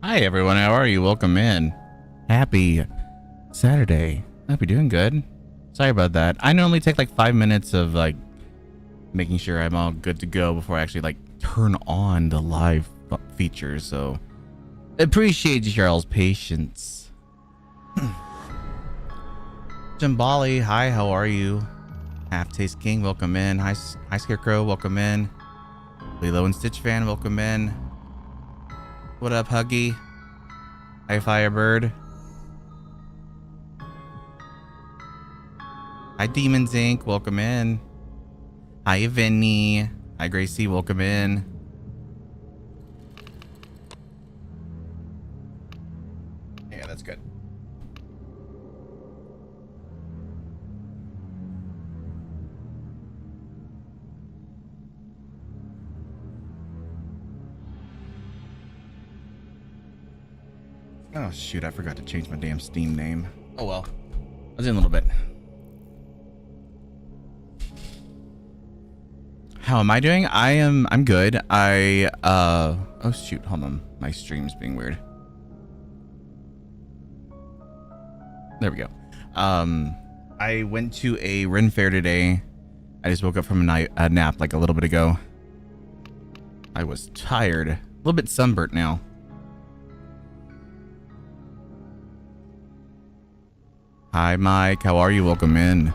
Hi everyone, how are you? Welcome in. Happy Saturday. Hope you're doing good. Sorry about that. I normally take like 5 minutes of like making sure I'm all good to go before I actually like turn on the live features. So appreciate y'all's patience. Jimbali, hi, how are you? Half Taste King, welcome in. Hi Scarecrow, welcome in. Lilo and Stitch fan, welcome in. What up, Huggy? Hi, Firebird. Hi, Demons Inc. Welcome in. Hi, Vinny. Hi, Gracie. Welcome in. Yeah, that's good. Oh, shoot. I forgot to change my damn Steam name. Oh, well. I'll do in a little bit. How am I doing? I'm good. Oh, shoot. Hold on. My stream's being weird. There we go. I went to a Ren Fair today. I just woke up from a nap like a little bit ago. I was tired. A little bit sunburnt now. Hi, Mike. How are you? Welcome in.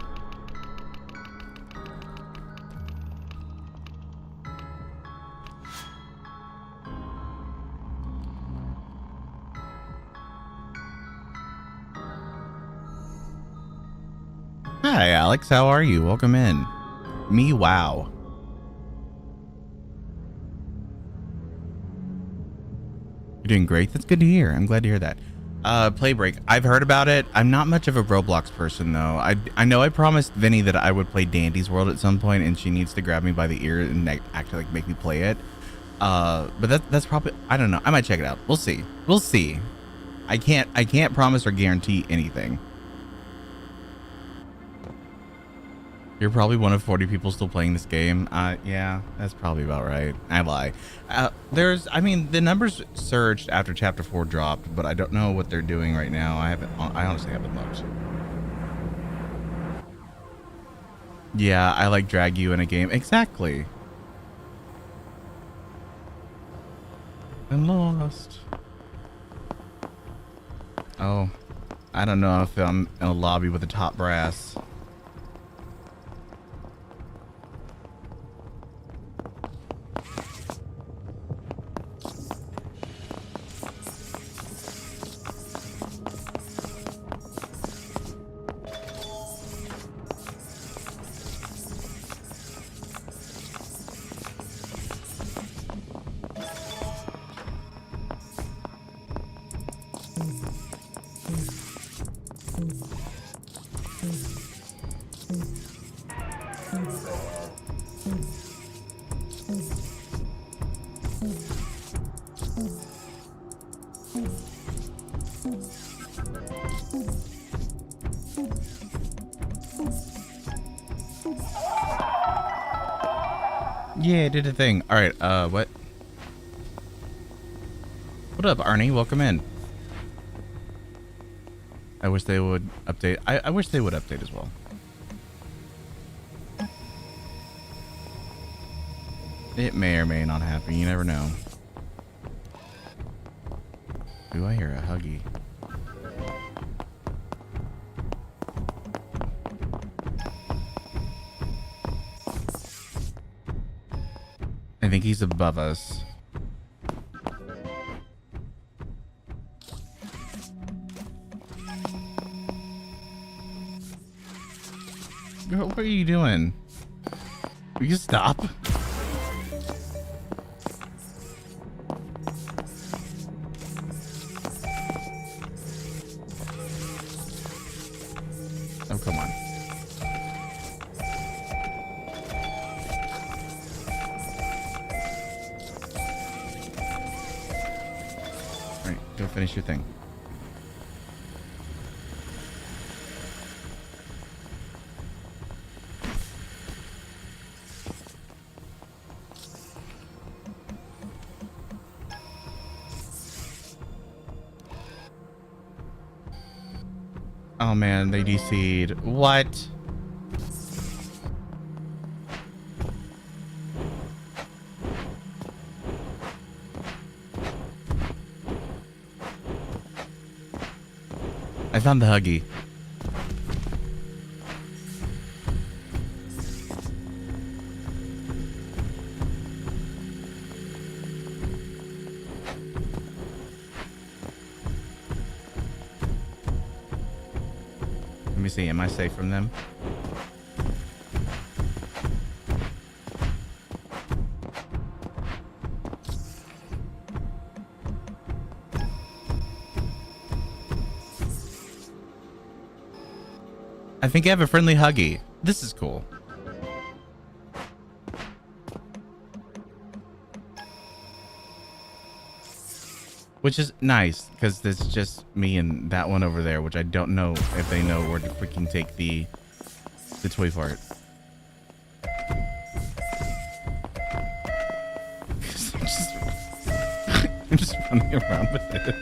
Hi, Alex. How are you? Welcome in. Me, wow. You're doing great. That's good to hear. I'm glad to hear that. Play break. I've heard about it. I'm not much of a Roblox person though. I know I promised Vinny that I would play Dandy's World at some point, and she needs to grab me by the ear and actually like make me play it. But that's probably, I don't know. I might check it out. We'll see. We'll see. I can't promise or guarantee anything. You're probably one of 40 people still playing this game. Yeah, that's probably about right. I lie. I mean, the numbers surged after Chapter 4 dropped, but I don't know what they're doing right now. I honestly haven't looked. Yeah, I like drag you in a game. Exactly. I'm lost. Oh, I don't know if I'm in a lobby with the top brass. Yeah, did a thing. All right, what up, Arnie? Welcome in. I wish they would update. I wish they would update as well. It may or may not happen. You never know. Ooh, I hear a Huggy. I think he's above us. Girl, what are you doing? Will you stop? Oh, come on. All right, go finish your thing. Oh man, they DC'd. What? I found the Huggy. Let me see, am I safe from them? I think I have a friendly Huggy. This is cool. Which is nice, because this is just me and that one over there, which I don't know if they know where to freaking take the toy fart. I'm just running around with it.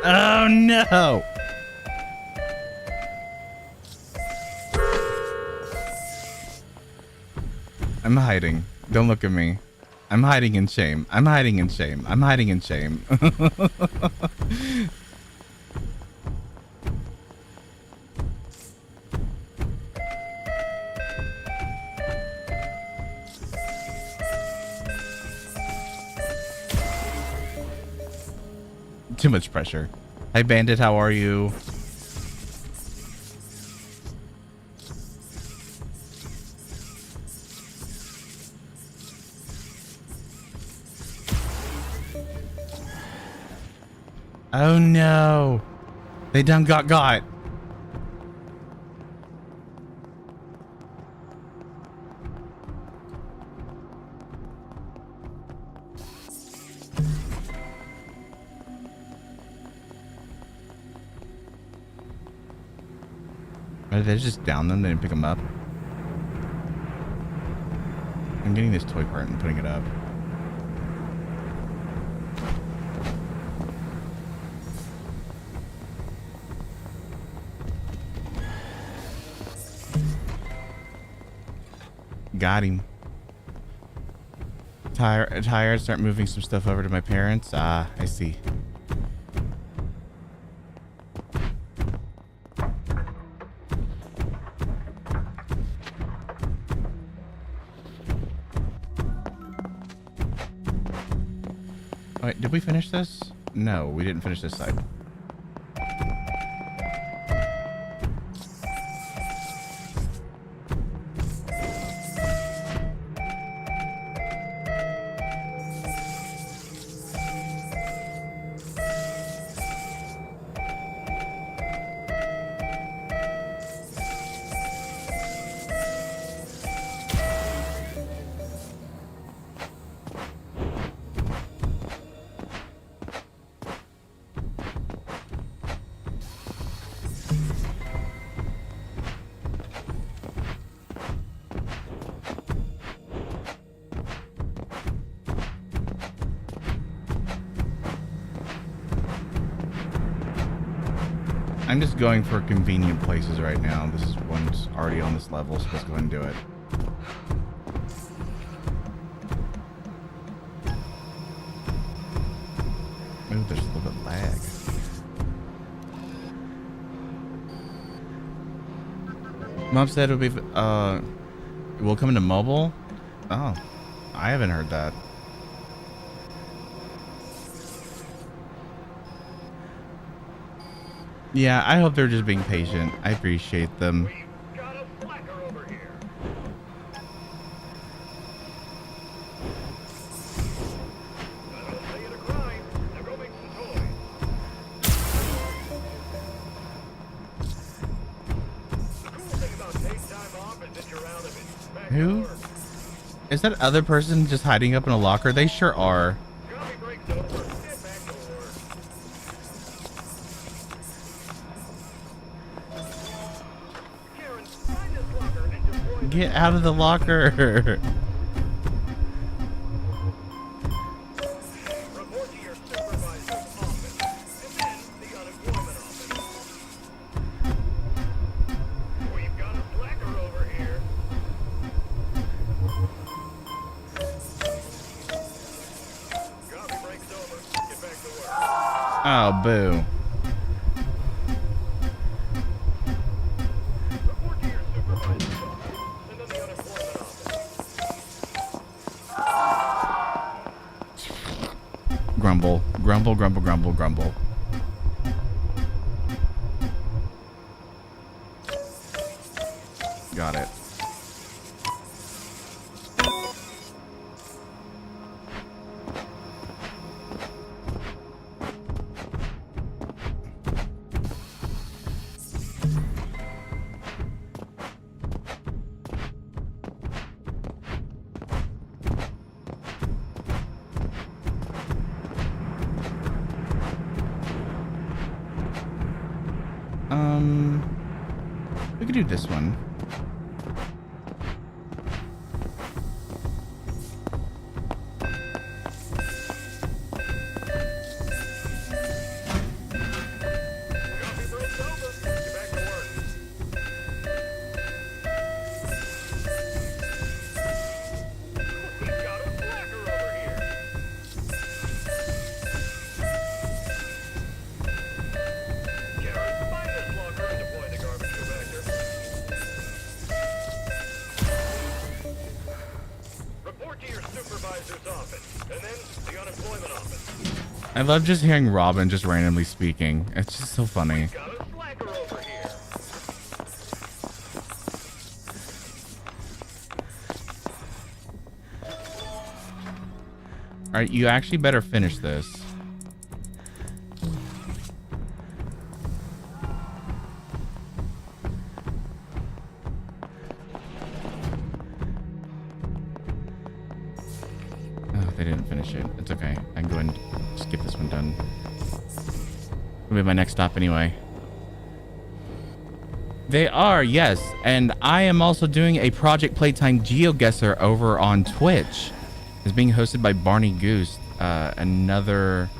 Oh no! I'm hiding. Don't look at me. I'm hiding in shame. I'm hiding in shame. I'm hiding in shame. Too much pressure. Hi Bandit, how are you? Oh no. They done got. Did they just down them? They didn't pick them up? I'm getting this toy part and putting it up. Got him. Tired. Start moving some stuff over to my parents. Ah, I see. Wait, did we finish this? No, we didn't finish this side. I'm just going for convenient places right now. This is one's already on this level, so let's go ahead and do it. Ooh, there's a little bit of lag. Mom said it'll be we'll come into mobile. Oh, I haven't heard that. Yeah, I hope they're just being patient. I appreciate them. Who? Is that other person just hiding up in a locker? They sure are. Get out of the locker. Report to your supervisor's office, and then the unemployment office. We've got a slacker over here. Coffee break's over. Get back to work. Oh, boo. Report to your supervisor's office, and then the unemployment office. Grumble, grumble, grumble, grumble, grumble. Got it. We could do this one. Coffee break's over. Get back to work. We've got a slacker over here. Garrett, find this locker and deploy the garbage compactor. Report to your supervisor's office, and then the unemployment office. I love just hearing Robin just randomly speaking. It's just so funny. Got a slacker over here. All right, you actually better finish this. Oh, they didn't finish it. It's okay. I can go and just get this one done. It'll be my next stop anyway. They are, yes. And I am also doing a Project Playtime GeoGuessr over on Twitch. It's being hosted by Barney Goose, another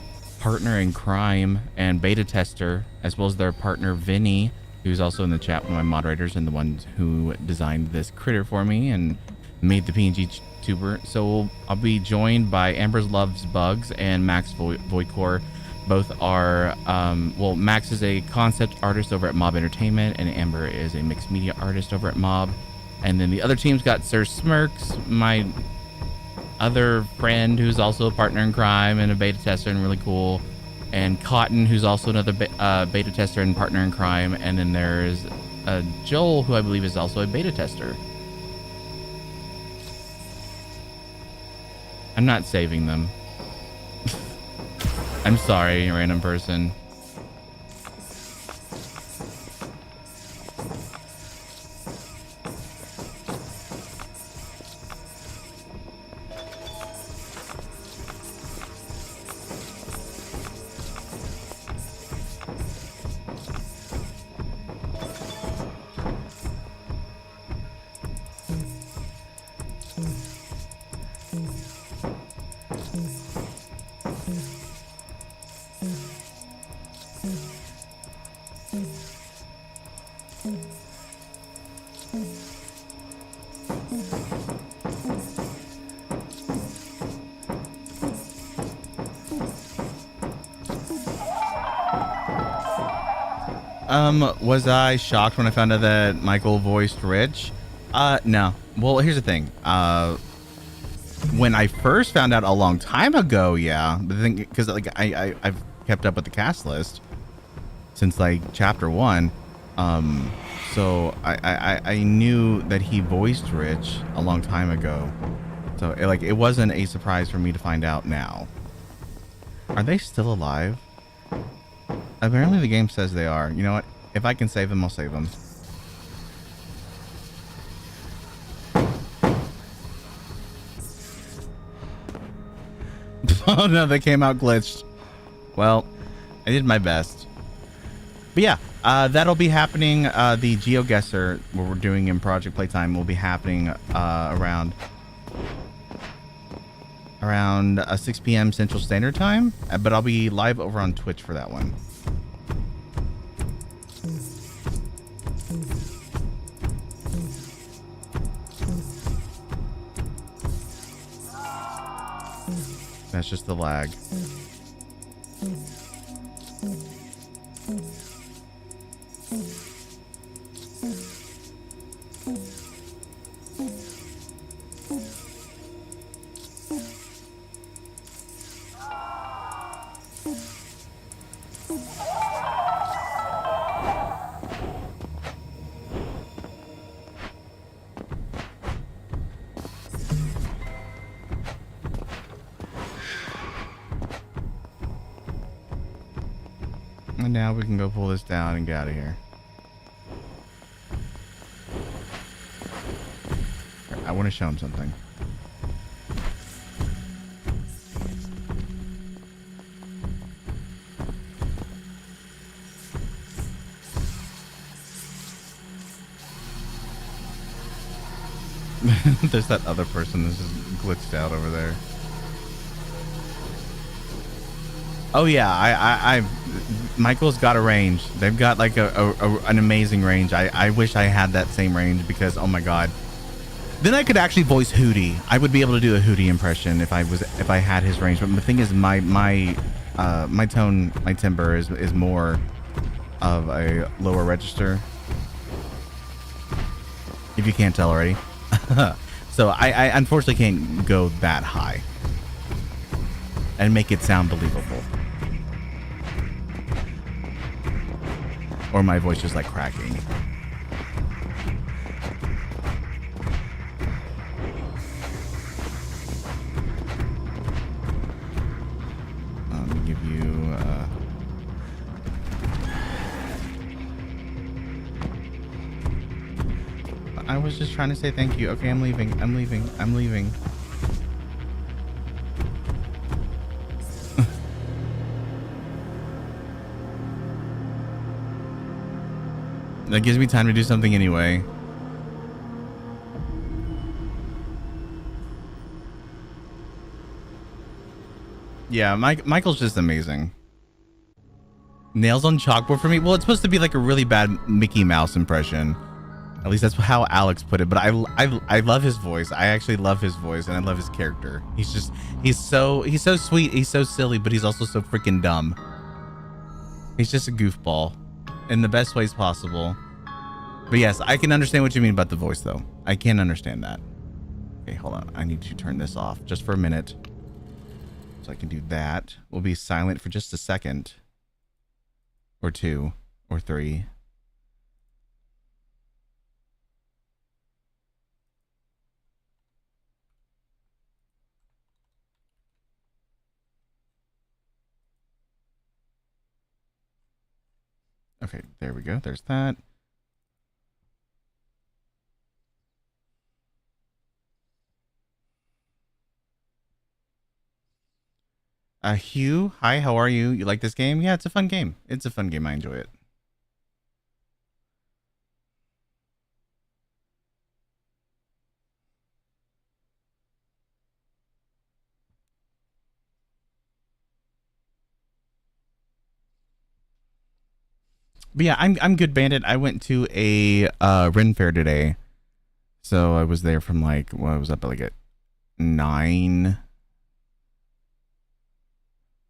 partner in crime and beta tester, as well as their partner Vinny, who's also in the chat, one of my moderators and the ones who designed this critter for me and made the PNGTuber. So I'll be joined by Amber's Loves Bugs and Max Voicor. Both are, well, Max is a concept artist over at Mob Entertainment, and Amber is a mixed media artist over at Mob. And then the other team's got Sir Smirks, my other friend who's also a partner in crime and a beta tester and really cool, and Cotton, who's also another beta tester and partner in crime. And then there's Joel, who I believe is also a beta tester. I'm not saving them. I'm sorry, random person. Was I shocked when I found out that Michael voiced Rich? No. Well, here's the thing. When I first found out a long time ago, yeah, but the thing, because like I've kept up with the cast list since like chapter 1, so I knew that he voiced Rich a long time ago, so it wasn't a surprise for me to find out now. Are they still alive? Apparently the game says they are. You know what? If I can save them, I'll save them. Oh no, they came out glitched. Well, I did my best. But yeah, that'll be happening. The GeoGuessr, what we're doing in Project Playtime, will be happening around 6 p.m. Central Standard Time. But I'll be live over on Twitch for that one. That's just the lag. And now we can go pull this down and get out of here. I want to show him something. There's that other person that's just glitched out over there. Oh yeah, I Michael's got a range. They've got like an amazing range. I wish I had that same range because oh my god. Then I could actually voice Hootie. I would be able to do a Hootie impression if I had his range. But the thing is, my tone, my timbre is more of a lower register. If you can't tell already. So I unfortunately can't go that high and make it sound believable. Or my voice just like cracking. Let me give you I was just trying to say thank you. Okay, I'm leaving. I'm leaving. I'm leaving. That gives me time to do something anyway. Yeah, Michael's just amazing. Nails on chalkboard for me? Well, it's supposed to be like a really bad Mickey Mouse impression. At least that's how Alex put it. But I love his voice. I actually love his voice and I love his character. He's so sweet. He's so silly, but he's also so freaking dumb. He's just a goofball in the best ways possible. But yes, I can understand what you mean about the voice though. I can understand that. Okay, hold on. I need to turn this off just for a minute. So I can do that. We'll be silent for just a second. Or two. Or three. Okay, there we go. There's that. Hugh, hi, how are you? You like this game? Yeah, it's a fun game. It's a fun game. I enjoy it. But yeah, I'm good, Bandit. I went to a Ren Fair today. So I was there from like, well, I was up at like at 9.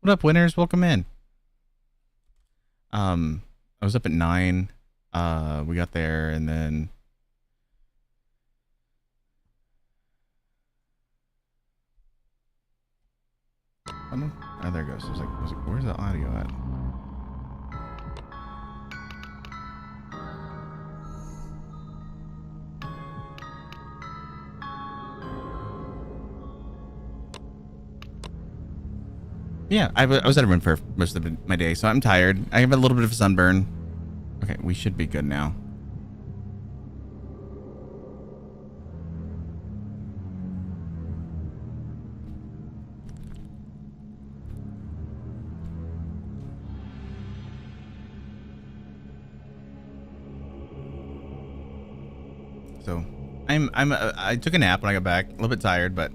What up, winners? Welcome in. I was up at 9. We got there and then oh, there it goes. I was like, where's the audio at? Yeah, I was at a run for most of my day, so I'm tired. I have a little bit of a sunburn. Okay, we should be good now. So I took a nap when I got back. A little bit tired, but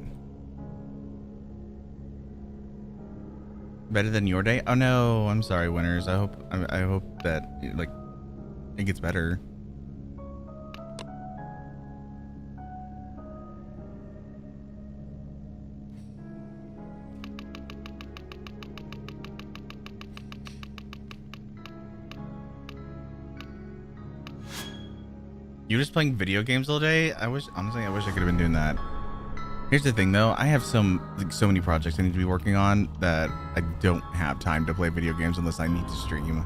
better than your day. Oh no, I'm sorry, Winners. I hope that like it gets better. You're just playing video games all day? Honestly, I wish I could have been doing that. Here's the thing though, I have so many projects I need to be working on that I don't have time to play video games unless I need to stream.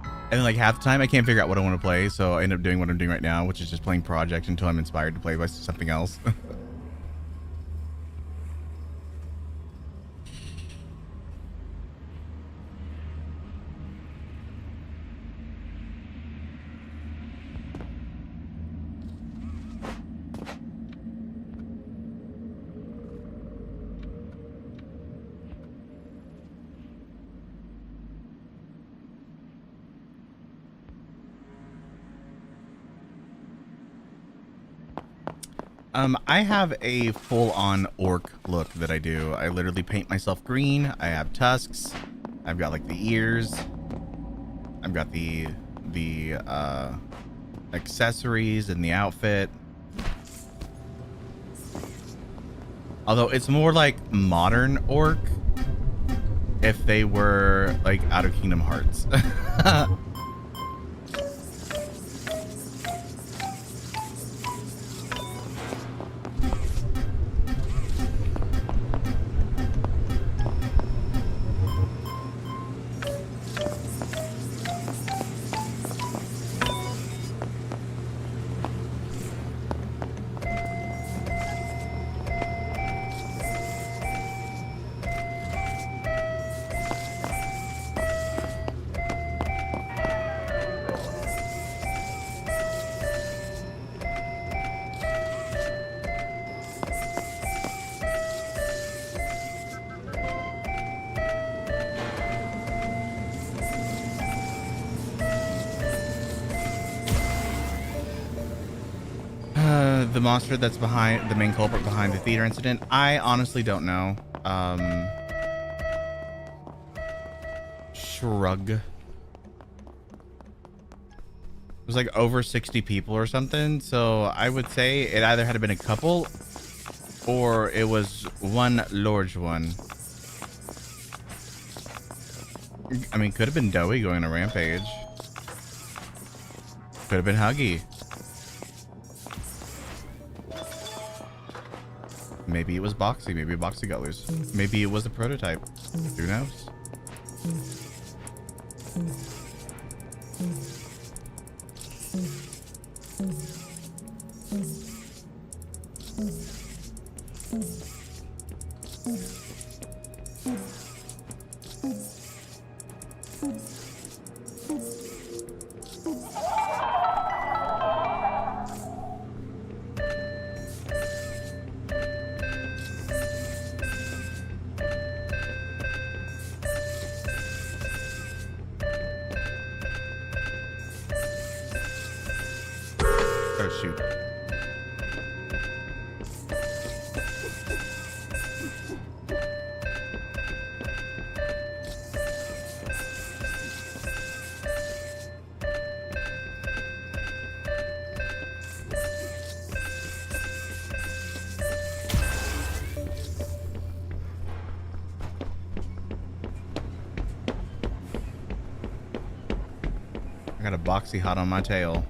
And then like half the time I can't figure out what I want to play, so I end up doing what I'm doing right now, which is just playing projects until I'm inspired to play by something else. I have a full-on orc look that I do. I literally paint myself green. I have tusks. I've got like the ears. I've got the accessories and the outfit. Although it's more like modern orc if they were like out of Kingdom Hearts. The monster that's behind the main culprit behind the theater incident, I honestly don't know. Shrug. It was like over 60 people or something, so I would say it either had been a couple or it was one large one. I mean, could have been Doey going on a rampage. Could have been Huggy. Maybe it was Boxy. Maybe Boxy got loose. Maybe it was a prototype. Who knows? Oh, shoot. I got a Boxy hot on my tail.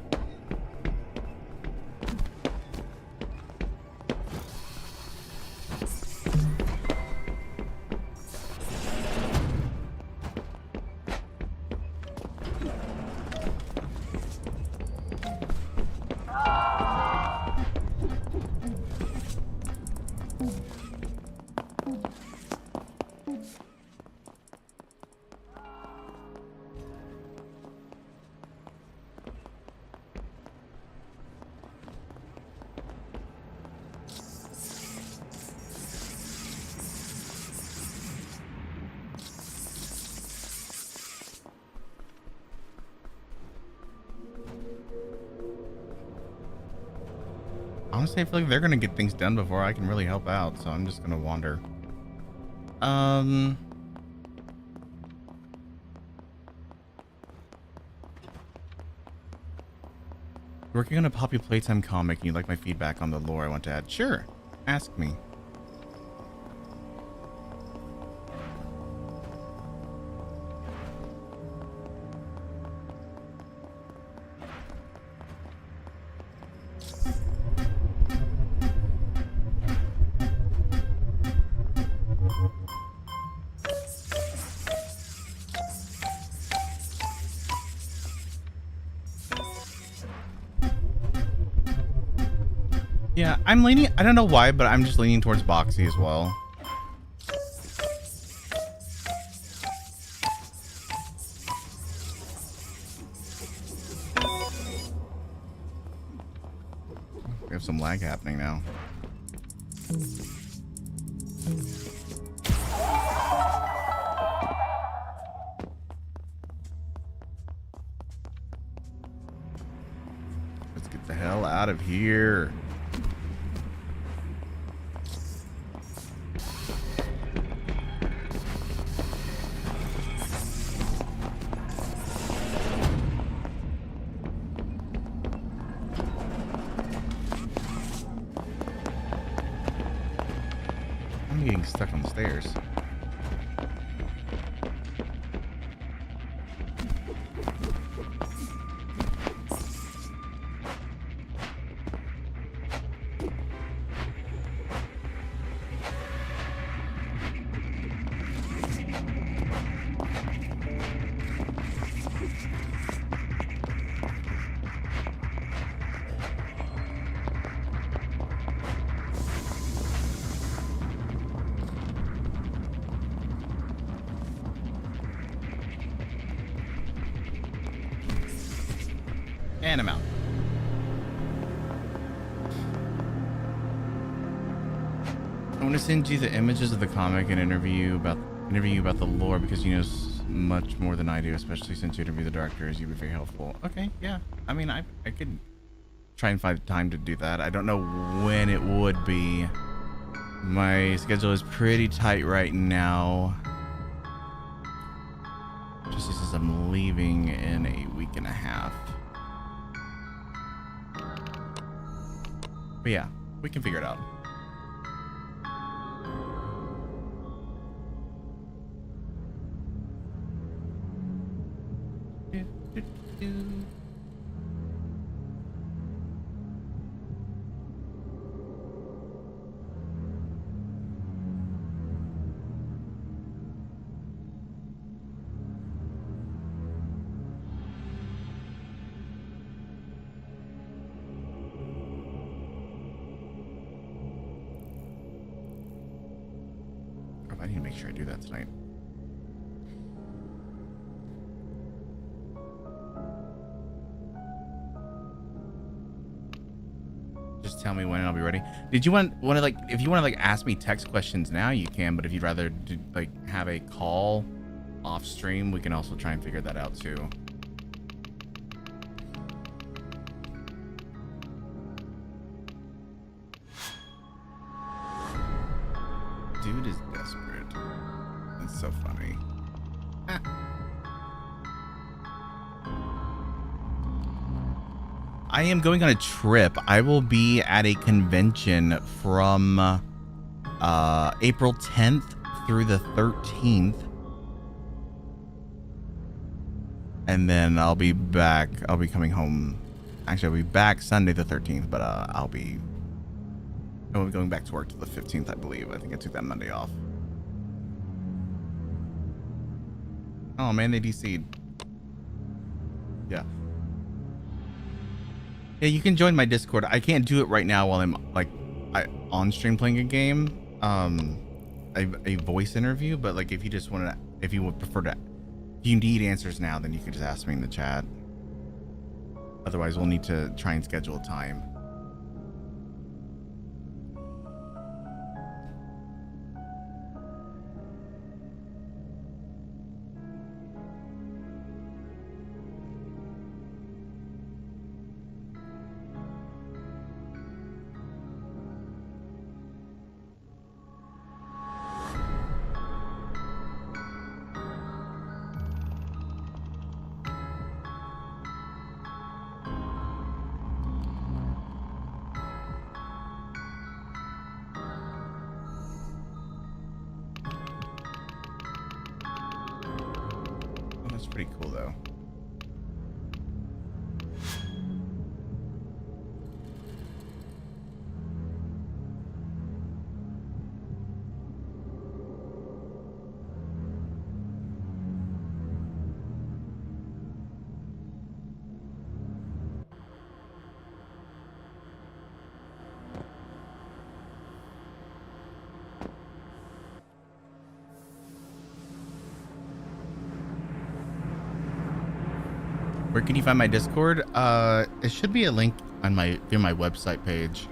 Honestly, I feel like they're gonna get things done before I can really help out, so I'm just gonna wander. Working on a Poppy Playtime comic and you'd like my feedback on the lore I want to add? Sure. Ask me. Yeah, I'm leaning, I don't know why, but I'm just leaning towards Boxy as well. We have some lag happening now. Let's get the hell out of here. I'm getting stuck on the stairs. And I'm out. I want to send you the images of the comic and interview you about the lore because you know much more than I do, especially since you interview the directors. You'd be very helpful. Okay, yeah. I mean, I could try and find time to do that. I don't know when it would be. My schedule is pretty tight right now. Just as I'm leaving in a week and a half. But yeah, we can figure it out. I need to make sure I do that tonight. Just tell me when and I'll be ready. Did you want to like, if you want to like ask me text questions now, you can, but if you'd rather do, like have a call off stream, we can also try and figure that out too. Dude is desperate. That's so funny. I am going on a trip. I will be at a convention from April 10th through the 13th. And then I'll be back. I'll be coming home. Actually, I'll be back Sunday the 13th, but I'll be going back to work till the 15th, I believe. I think I took that Monday off. Oh man, they DC'd. Yeah. Yeah, you can join my Discord. I can't do it right now while I'm like on stream playing a game, a voice interview. But like, if you just want to, if you would prefer to, if you need answers now, then you can just ask me in the chat. Otherwise, we'll need to try and schedule a time. pretty cool though. Where can you find my Discord? It should be a link on through my website page.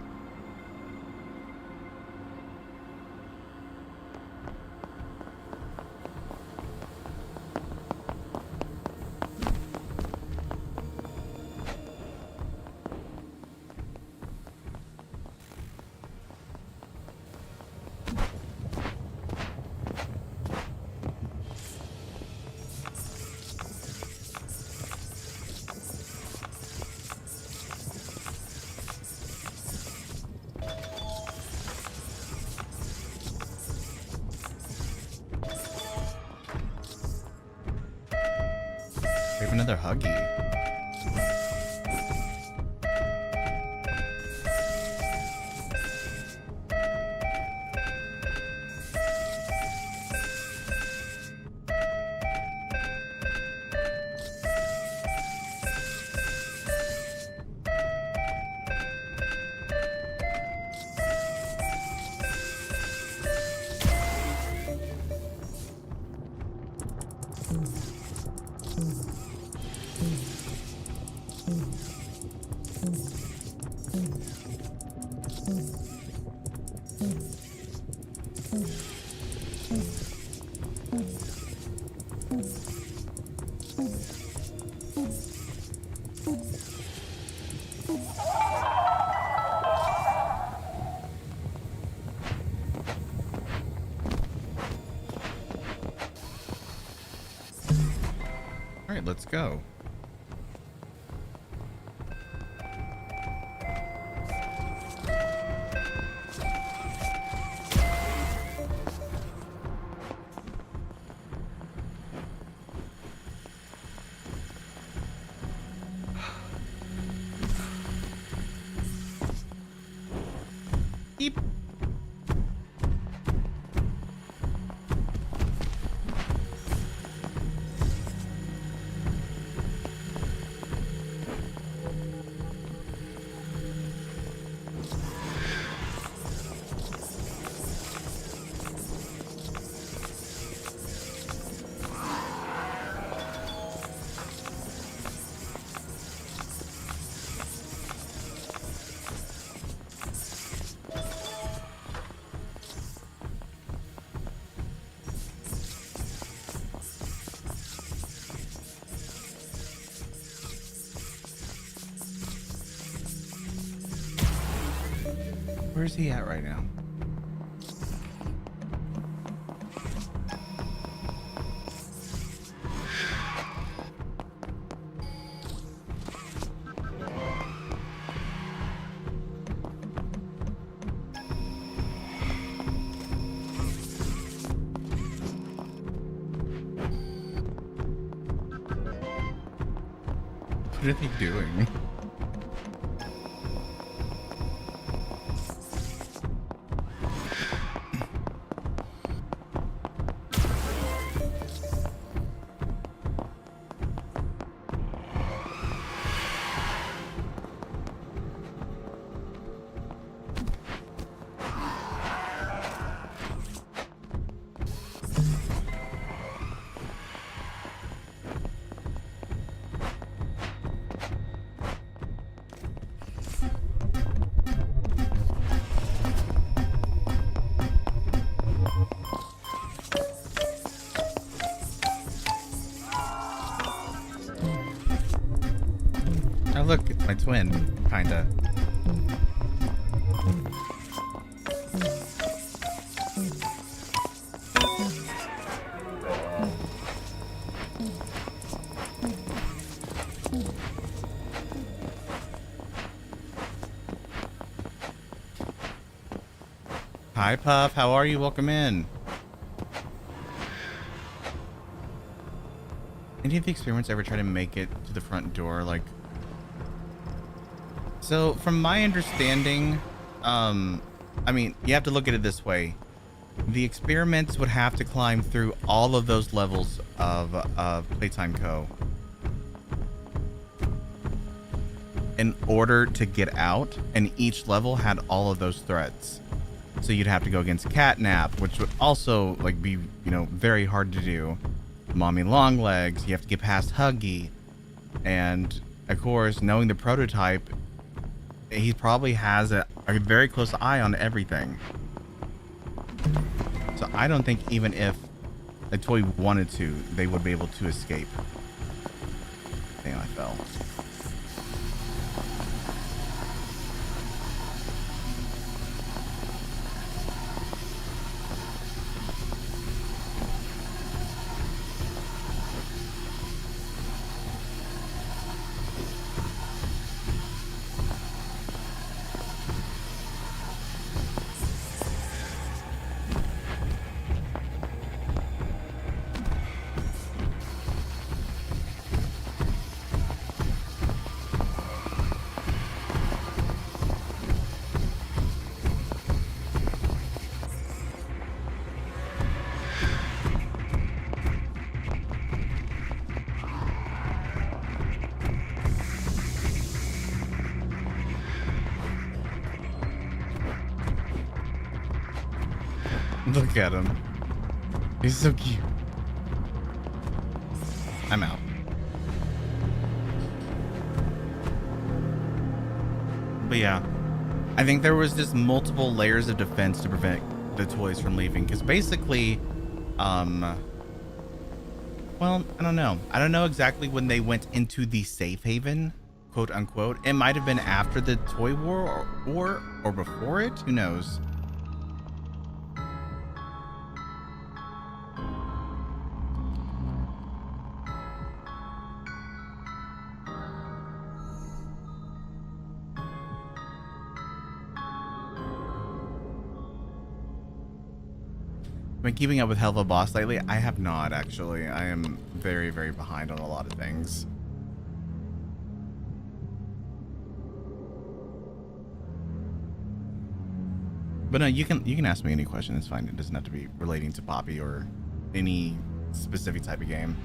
We have another Huggy. All right, let's go. Beep. Where's he at right now? What are they doing? Oh look, it's my twin, kinda. Hi Puff, how are you? Welcome in. Any of the experiments ever try to make it to the front door? Like, so from my understanding, I mean, you have to look at it this way. The experiments would have to climb through all of those levels of Playtime Co. in order to get out, and each level had all of those threats. So you'd have to go against Catnap, which would also like be, you know, very hard to do. Mommy Longlegs, you have to get past Huggy, and of course, knowing the prototype, he probably has a very close eye on everything. So I don't think even if a toy wanted to, they would be able to escape. Damn, I fell. Look at him. He's so cute. I'm out. But yeah, I think there was just multiple layers of defense to prevent the toys from leaving. Because basically, well, I don't know. I don't know exactly when they went into the safe haven, quote unquote. It might have been after the toy war or before it. Who knows? Been keeping up with Helva Boss lately? I have not, actually. I am very, very behind on a lot of things. But no, you can ask me any question. It's fine. It doesn't have to be relating to Poppy or any specific type of game.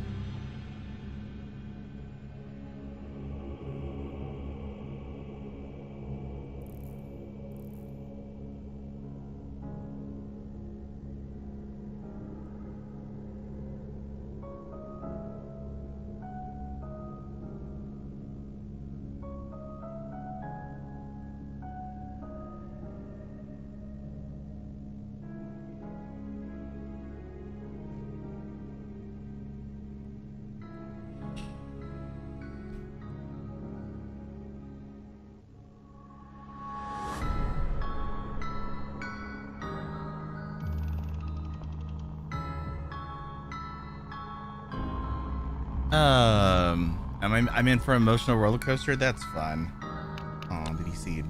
I'm in for emotional roller coaster. That's fun. Oh, did he see it?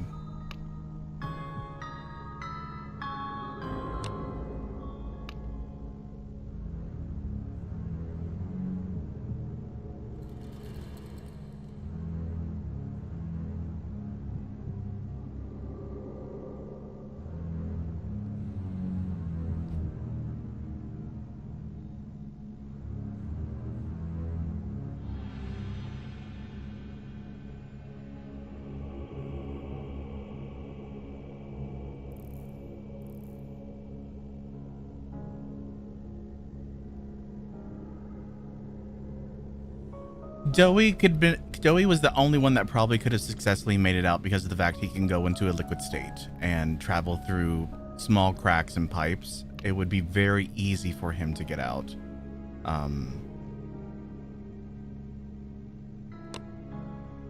Joey was the only one that probably could have successfully made it out because of the fact he can go into a liquid state and travel through small cracks and pipes. It would be very easy for him to get out.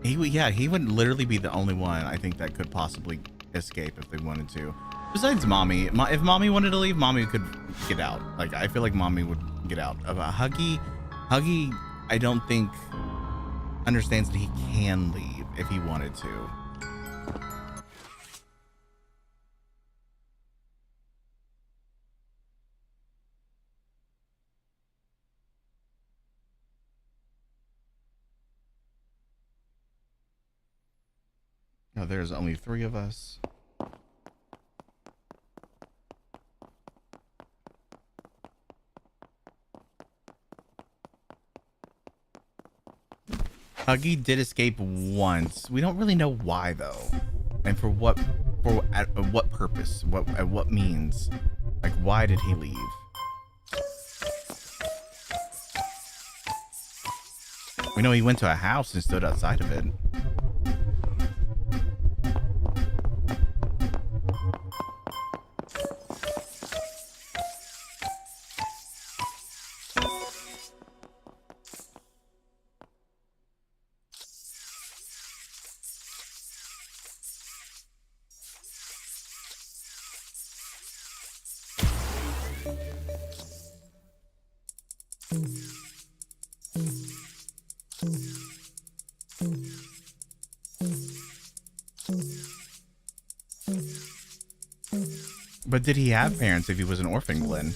He would literally be the only one I think that could possibly escape if they wanted to. Besides Mommy, if Mommy wanted to leave, Mommy could get out. Like, I feel like Mommy would get out. Huggy, I don't think understands that he can leave if he wanted to. Oh, there's only 3 of us. Huggy did escape once. We don't really know why though, and for what at what purpose, at what means. Like, why did he leave? We know he went to a house and stood outside of it. But did he have parents if he was an orphan, Glenn?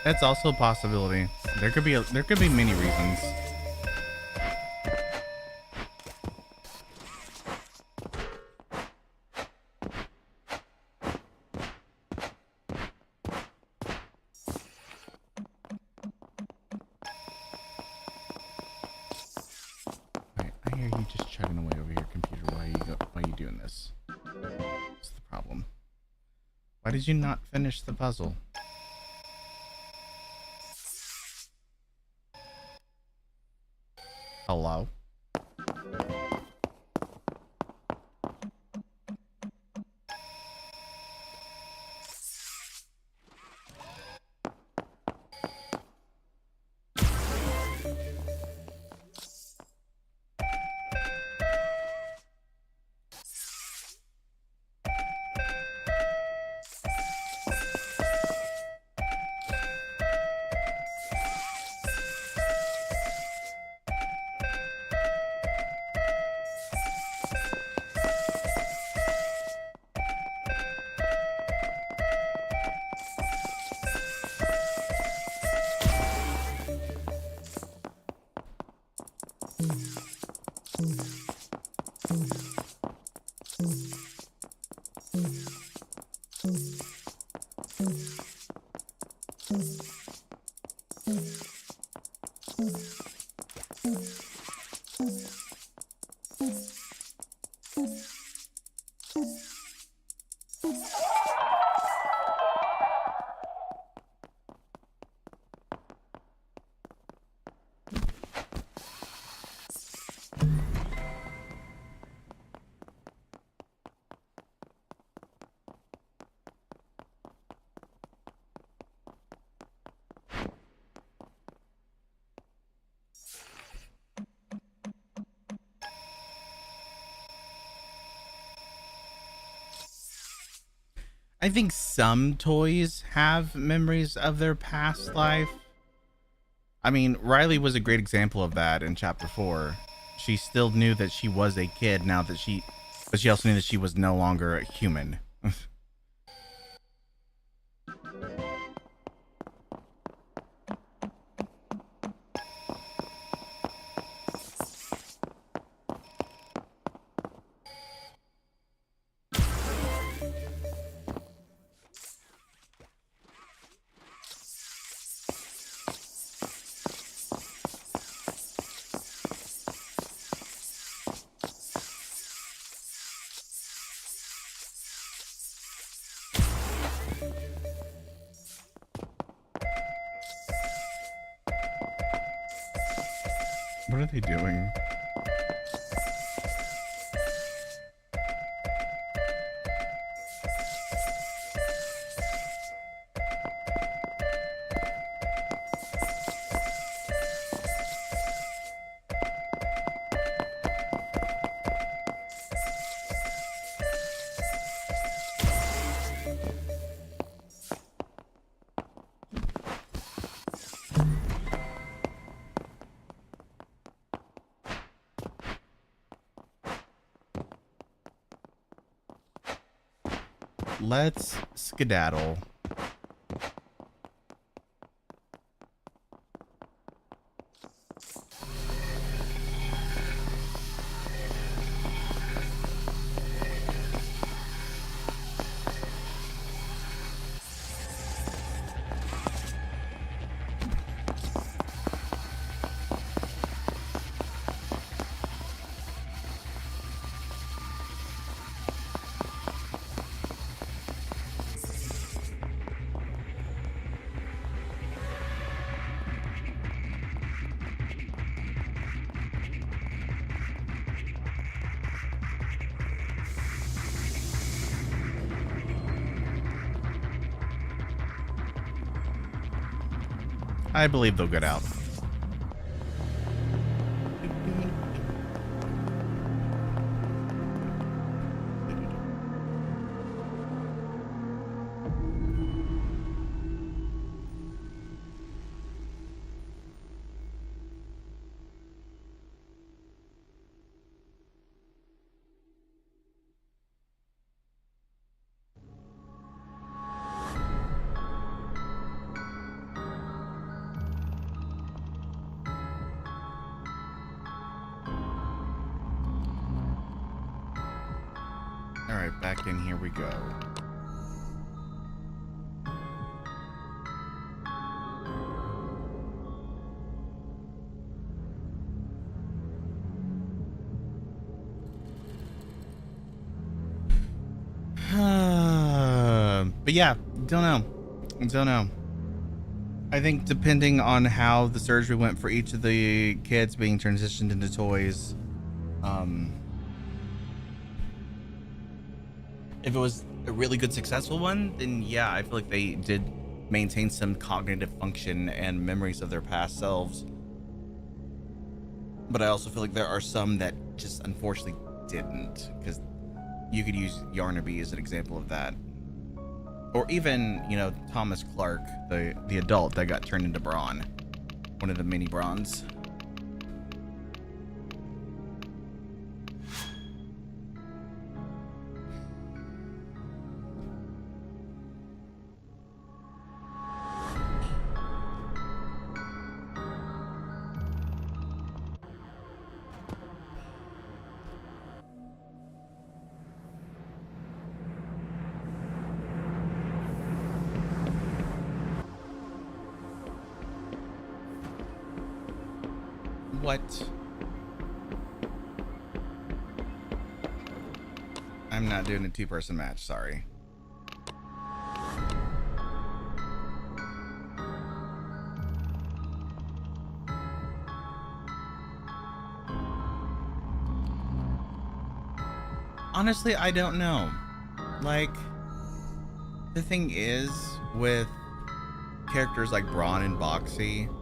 That's also a possibility. There could be many reasons. Alright, I hear you just chugging away over here, computer. Why are you doing this? What's the problem? Why did you not finish the puzzle? Hello? I think some toys have memories of their past life. I mean, Riley was a great example of that in chapter 4. She still knew that she was a kid now that but she also knew that she was no longer a human. What are they doing? Let's skedaddle. I believe they'll get out. All right, back in here we go. But yeah, don't know. I think depending on how the surgery went for each of the kids being transitioned into toys, if it was a really good successful one, then yeah, I feel like they did maintain some cognitive function and memories of their past selves. But I also feel like there are some that just unfortunately didn't, because you could use Yarnaby as an example of that. Or even, you know, Thomas Clark, the adult that got turned into Brawn, one of the mini Brawns. What? I'm not doing a two-person match, sorry. Honestly, I don't know. Like, the thing is, with characters like Brawn and Boxy,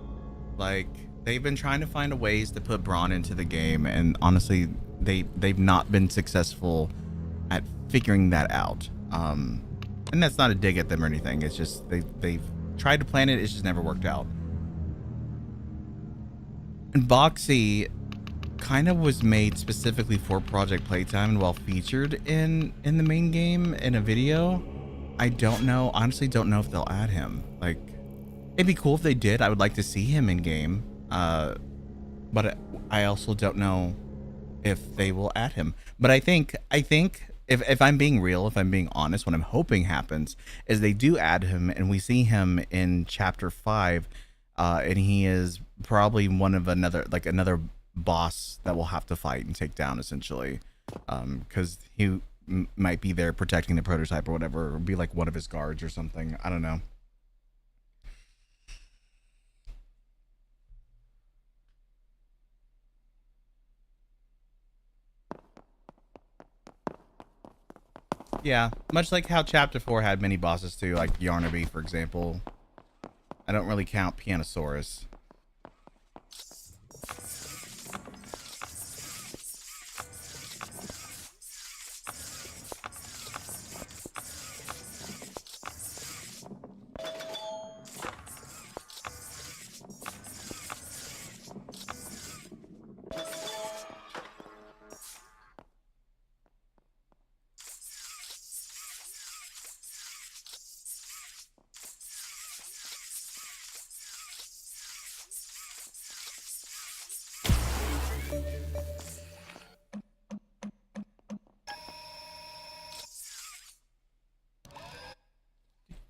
like, they've been trying to find ways to put Brawn into the game, and honestly, they've not been successful at figuring that out. And that's not a dig at them or anything. It's just they've tried to plan it. It's just never worked out. And Boxy kind of was made specifically for Project Playtime, and while featured in the main game in a video, I don't know. Honestly, don't know if they'll add him. Like, it'd be cool if they did. I would like to see him in game. But I also don't know if they will add him. But I think if I'm being real, if I'm being honest, what I'm hoping happens is they do add him and we see him in chapter 5, and he is probably one of another boss that we'll have to fight and take down, essentially, because he might be there protecting the prototype or whatever, or be like one of his guards or something. I don't know. Yeah, much like how Chapter 4 had many bosses too, like Yarnaby, for example. I don't really count Pianosaurus.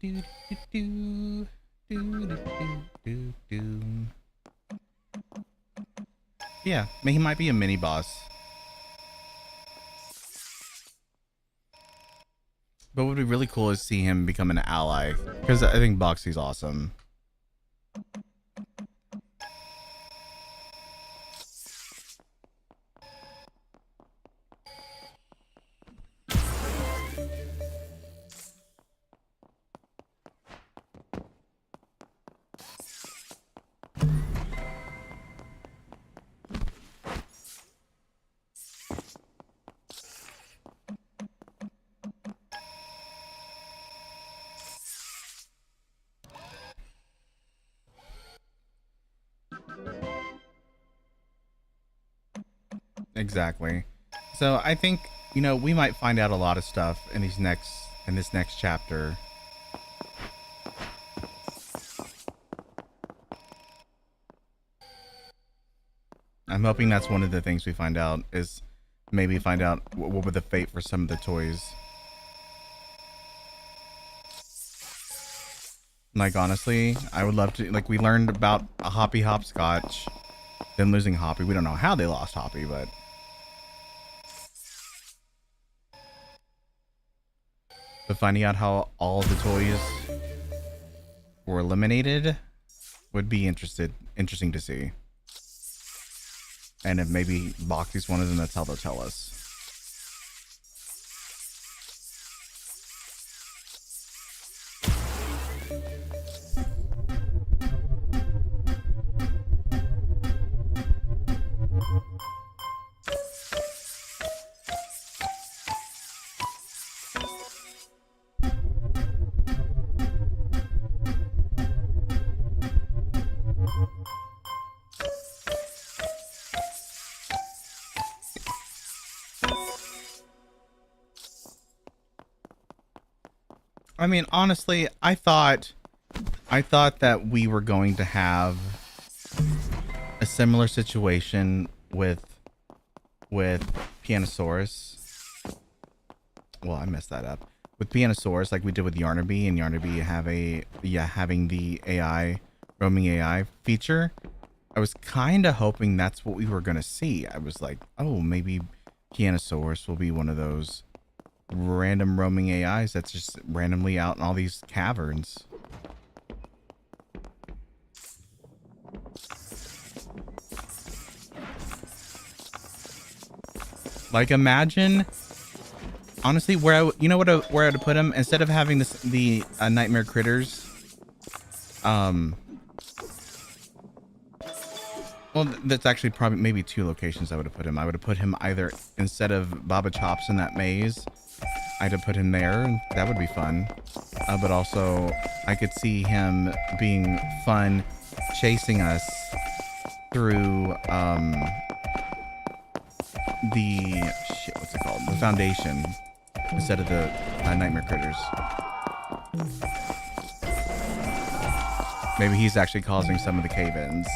Do, do, do, do, do, do. Yeah, I mean, he might be a mini boss. But what would be really cool is see him become an ally. Because I think Boxy's awesome. Exactly. So I think, you know, we might find out a lot of stuff in this next chapter. I'm hoping that's one of the things we find out, is maybe find out what were the fate for some of the toys. Like, honestly, I would love to, like, we learned about a Hoppy Hopscotch, them losing Hoppy. We don't know how they lost Hoppy, but finding out how all the toys were eliminated would be interesting to see. And if maybe Boxy's one of them, that's how they'll tell us. I mean, honestly, I thought that we were going to have a similar situation with Pianosaurus. Well, I messed that up. With Pianosaurus, like we did with Yarnaby, and Yarnaby having the AI roaming AI feature. I was kind of hoping that's what we were gonna see. I was like, oh, maybe Pianosaurus will be one of those random roaming AIs that's just randomly out in all these caverns. Like, imagine, honestly, where where I'd put him instead of having the nightmare critters. Well, that's actually probably maybe two locations I would have put him. I would have put him either, instead of Baba Chops in that maze, I'd have put him there, and that would be fun. But also, I could see him being fun chasing us through what's it called? The Foundation, instead of the Nightmare Critters. Maybe he's actually causing some of the cave-ins.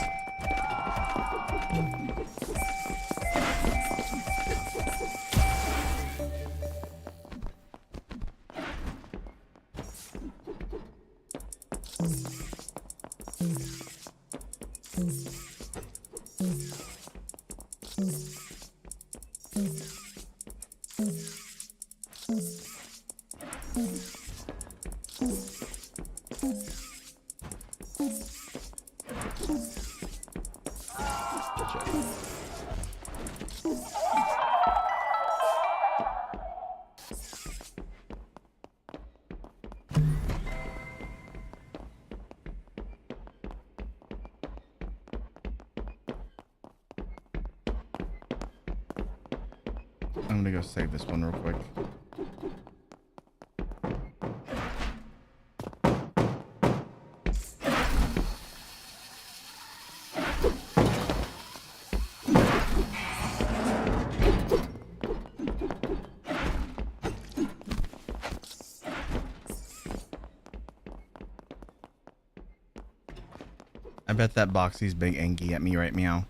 I'm gonna go save this one real quick. I bet that Boxy's big Angie at me right meow.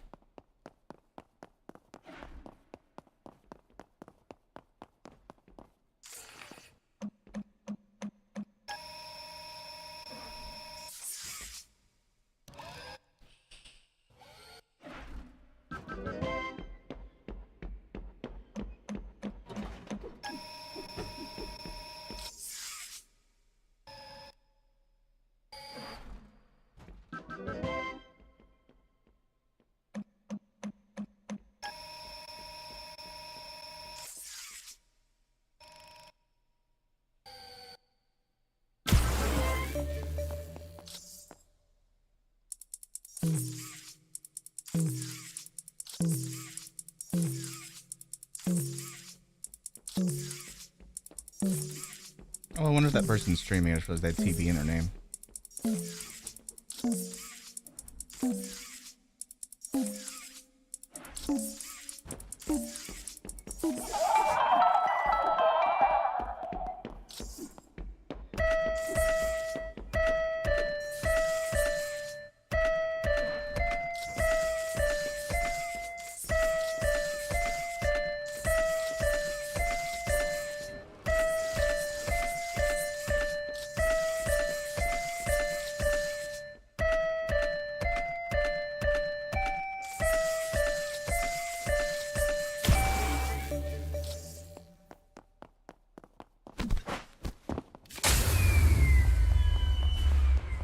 Oh, I wonder if that person's streaming. I just realized they had TV in their name.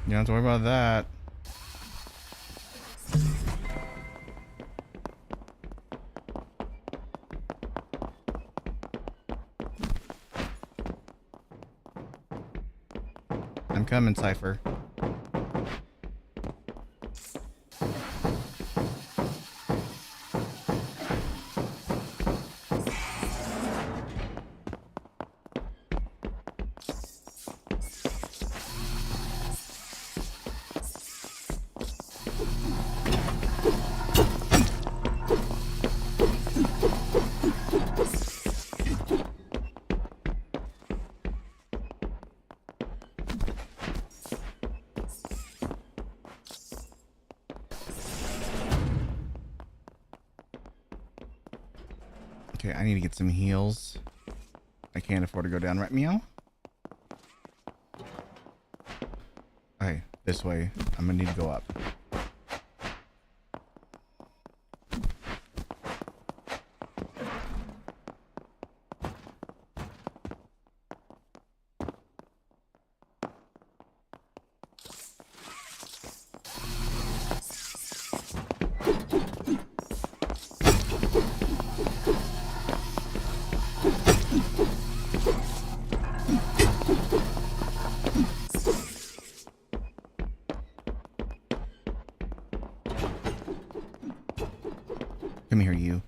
You don't have to worry about that. I'm coming, Cypher. Okay, I need to get some heals. I can't afford to go down right meow. Okay, this way. I'm gonna need to go up. Come here, you.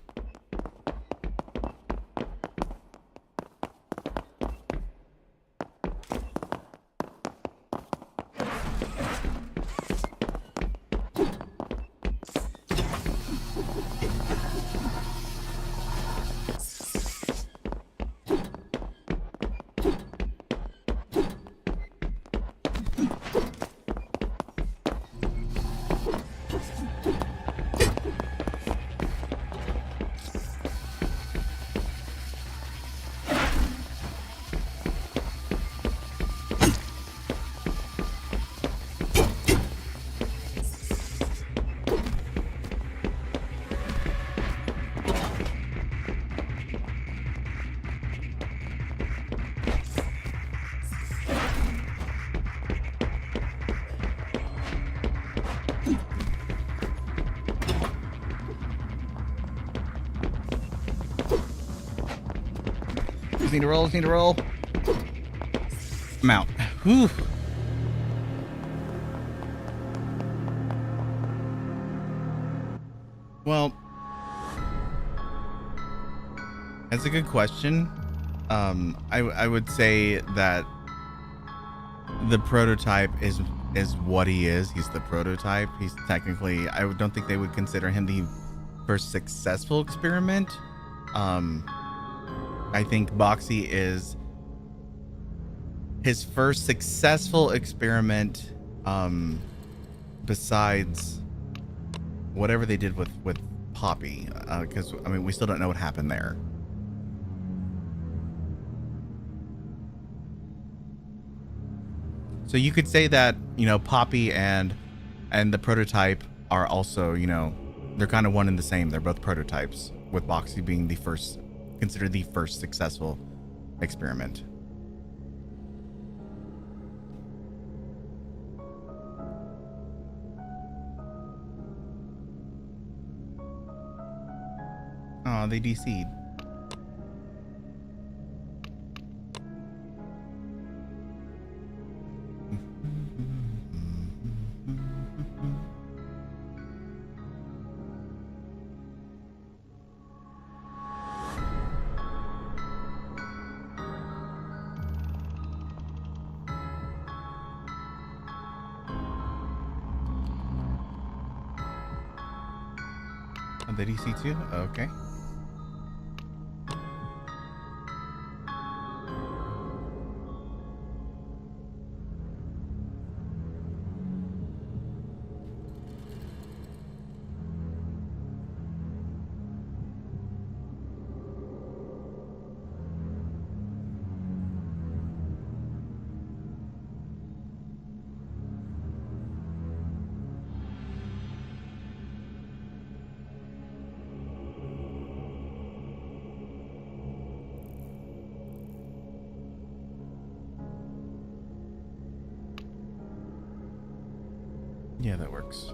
Just need to roll, just need to roll. I'm out. Whew. Well, That's a good question. I would say that the prototype is what he is. He's the prototype. He's technically, I don't think they would consider him the first successful experiment. I think Boxy is his first successful experiment, besides whatever they did with Poppy, because I mean we still don't know what happened there. So you could say that, you know, Poppy and the prototype are also, you know, they're kind of one and the same. They're both prototypes, with Boxy being the first, considered the first successful experiment. Oh, they DC'd. Oh, the DC too? Okay. Yeah, that works.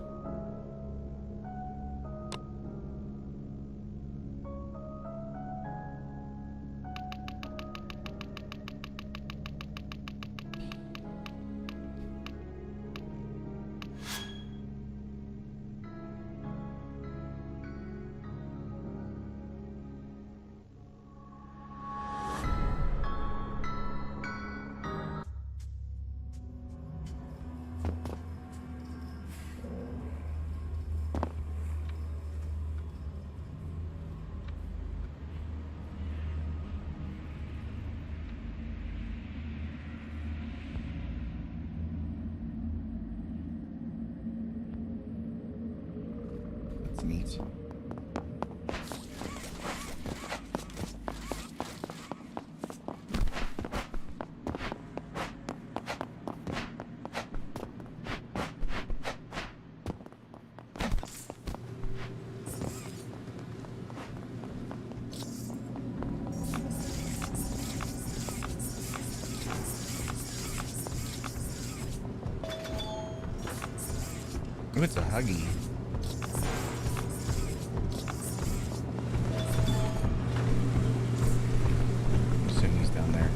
That's neat. Ooh, it's a Huggy. Assume he's down there.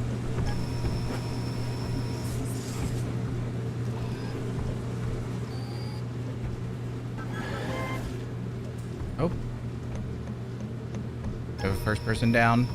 Oh. Have a first person down.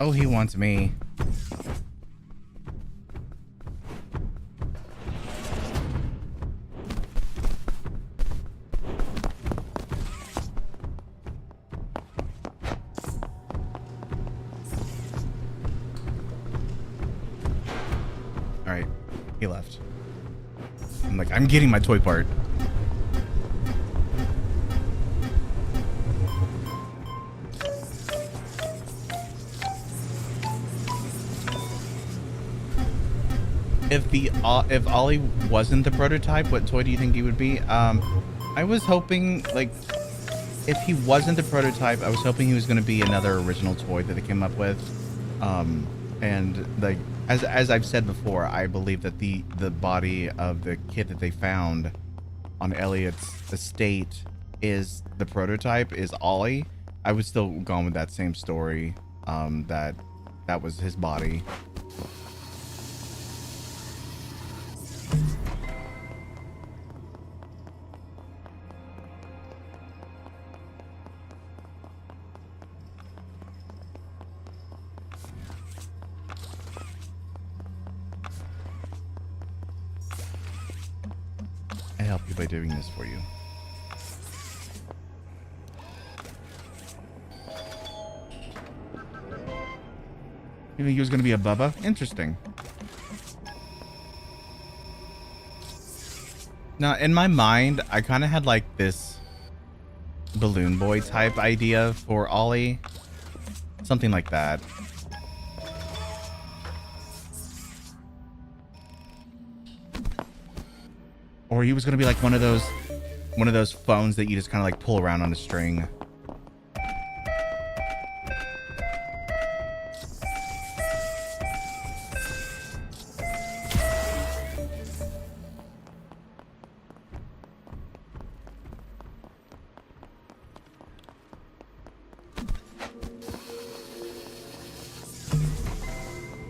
Oh, he wants me. All right, he left. I'm like, I'm getting my toy part. if Ollie wasn't the prototype, what toy do you think he would be? I was hoping, like, if he wasn't the prototype, I was hoping he was going to be another original toy that they came up with. And like as I've said before, I believe that the body of the kid that they found on Elliot's estate is the prototype, is Ollie. I would still go on with that same story, that was his body. I help you by doing this for you. You think he was going to be a Bubba? Interesting. Now, in my mind, I kind of had like this balloon boy type idea for Ollie. Something like that. Or he was going to be like one of those phones that you just kind of like pull around on a string.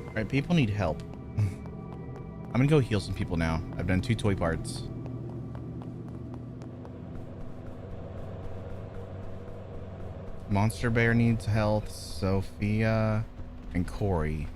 Alright, people need help. I'm gonna go heal some people now. I've done 2 toy parts. Monster Bear needs health. Sophia and Corey.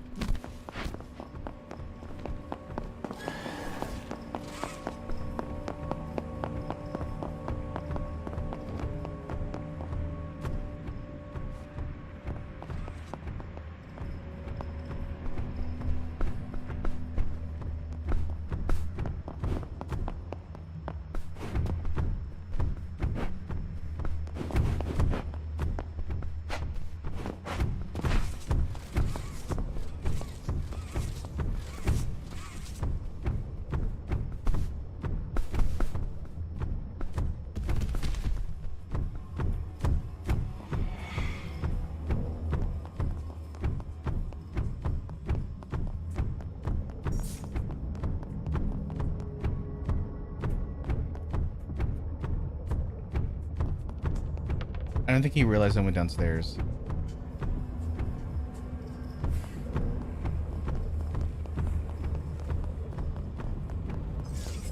I don't think he realized I went downstairs.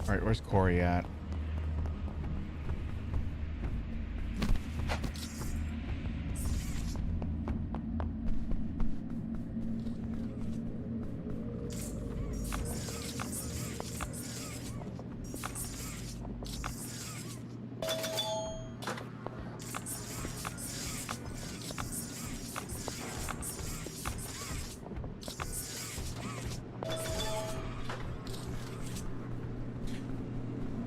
Alright, where's Corey at?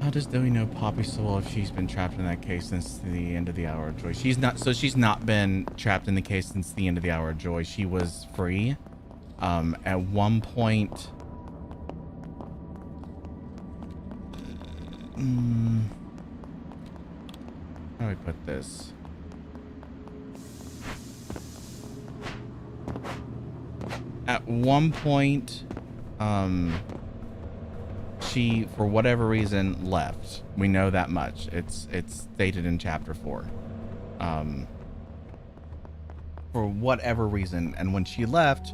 How does Zoe know Poppy so well if she's been trapped in that case since the end of the Hour of Joy? She's not, so she's not been trapped in the case since the end of the Hour of Joy. She was free. At one point... how do I put this? At one point, she, for whatever reason, left. We know that much. It's stated in chapter 4. For whatever reason, and when she left,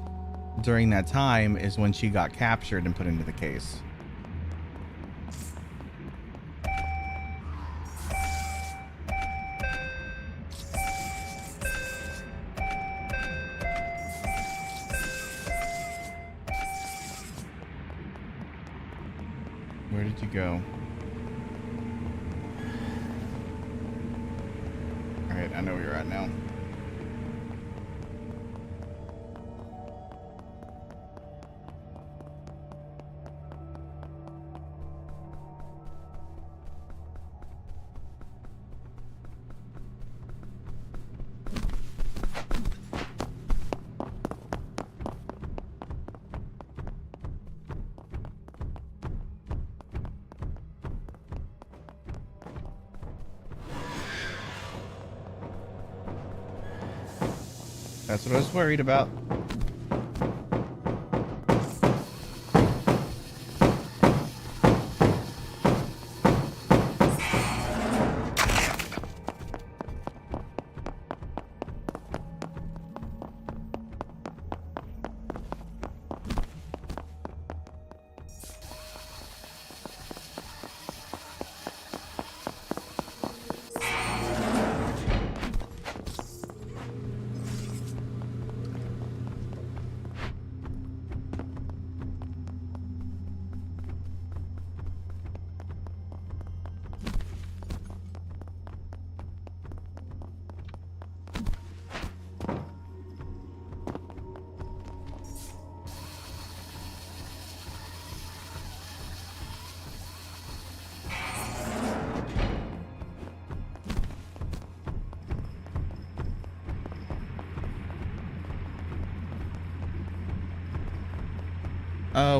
during that time is when she got captured and put into the case. Where did you go? Alright, I know where you're at now. That's what I was worried about.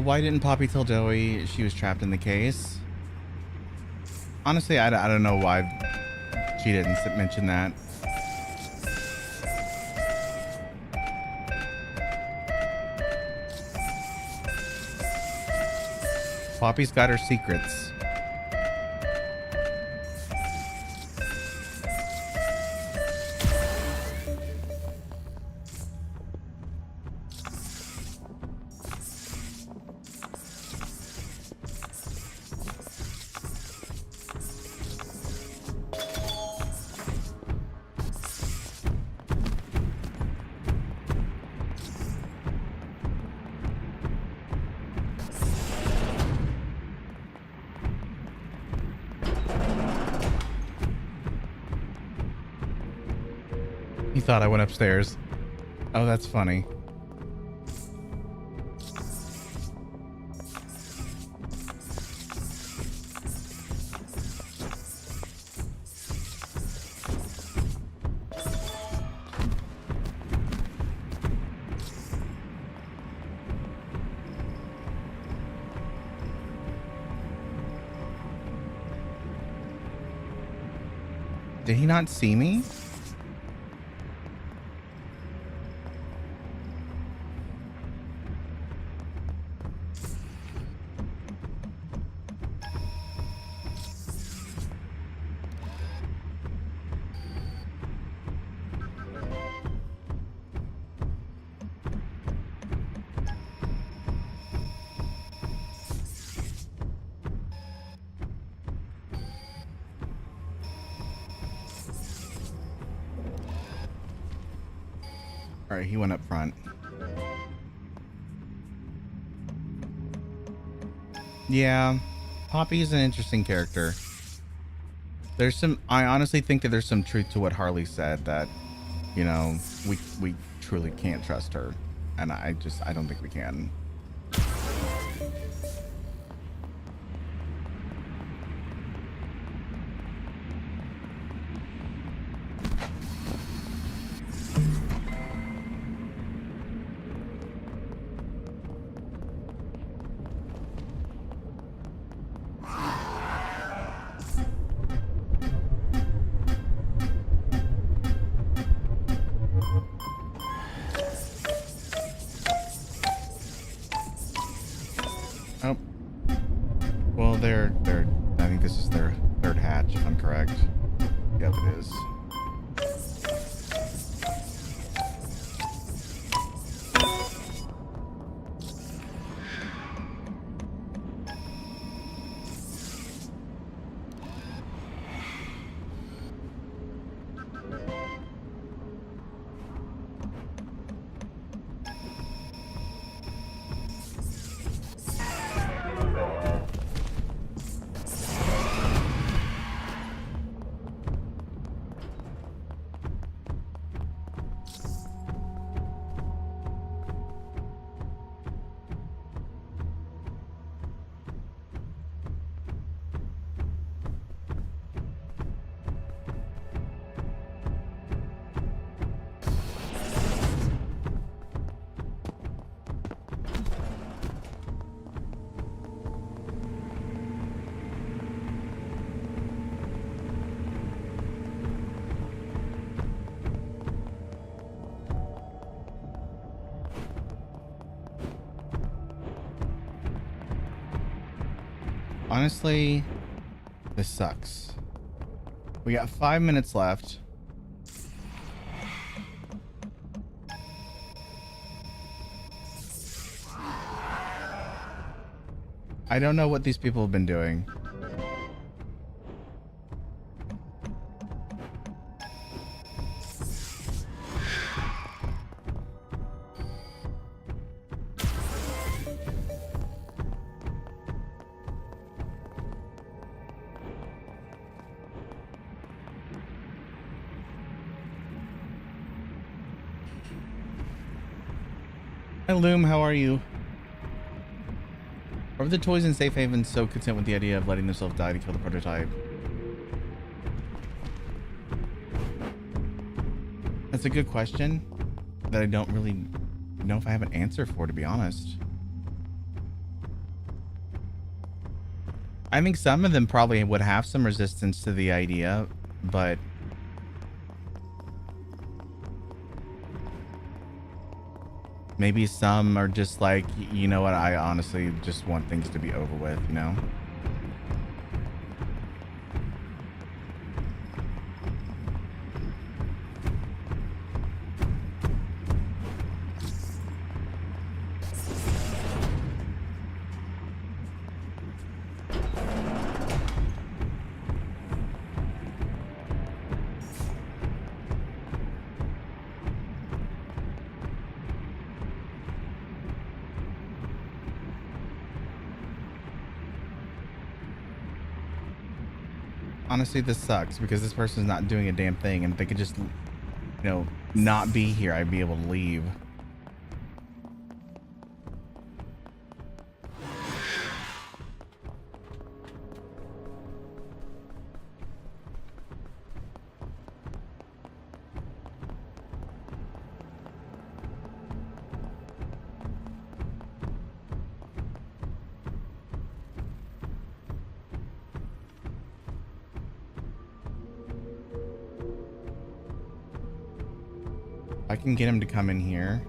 Why didn't Poppy tell Joey she was trapped in the case? Honestly, I don't know why she didn't mention that. Poppy's got her secrets. He thought I went upstairs. Oh, that's funny. Did he not see me? All right, he went up front. Yeah, Poppy's an interesting character. There's some, I honestly think that there's some truth to what Harley said, that, you know, we truly can't trust her. And I don't think we can. Oh, well, they're, I think this is their third hatch, if I'm correct. Yep, it is. Honestly, this sucks. We got 5 minutes left. I don't know what these people have been doing. Hi Loom, how are you? Are the toys in Safe Haven so content with the idea of letting themselves die to kill the prototype? That's a good question that I don't really know if I have an answer for, to be honest. I think some of them probably would have some resistance to the idea, but maybe some are just like, you know what, I honestly just want things to be over with, you know? Honestly, this sucks because this person's not doing a damn thing, and if they could just, you know, not be here, I'd be able to leave. I can get him to come in here.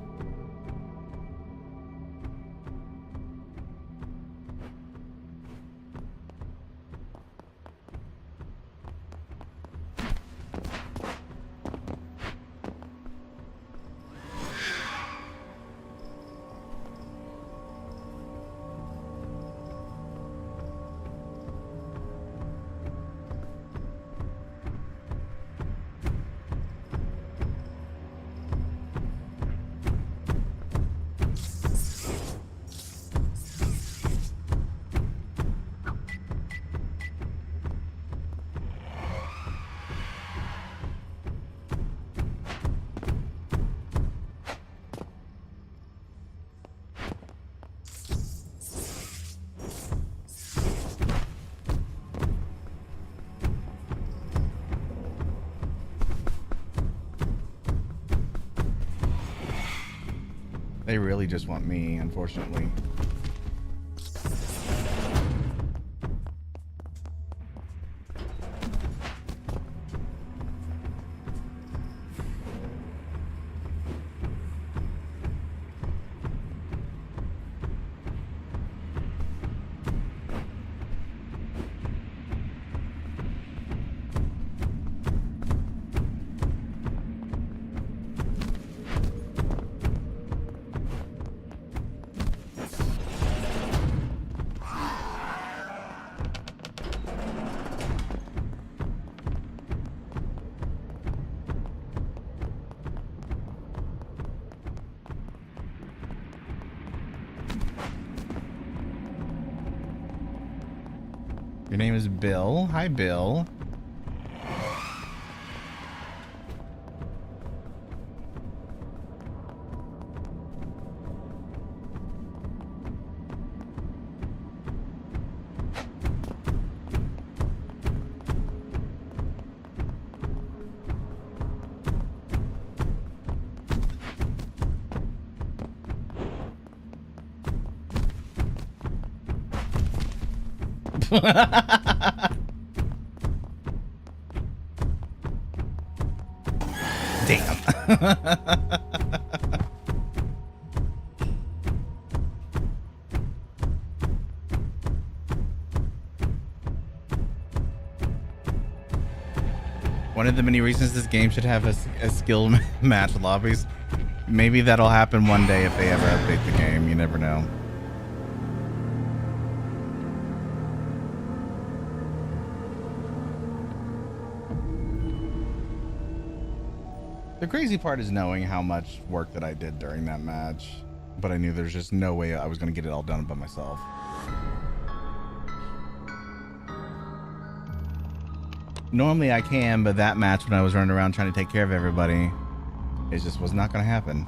They really just want me, unfortunately. Your name is Bill. Hi, Bill. Damn. One of the many reasons this game should have a skill match lobbies. Maybe that'll happen one day if they ever update the game. You never know. The crazy part is knowing how much work that I did during that match, but I knew there's just no way I was going to get it all done by myself. Normally I can, but that match when I was running around trying to take care of everybody, it just was not going to happen.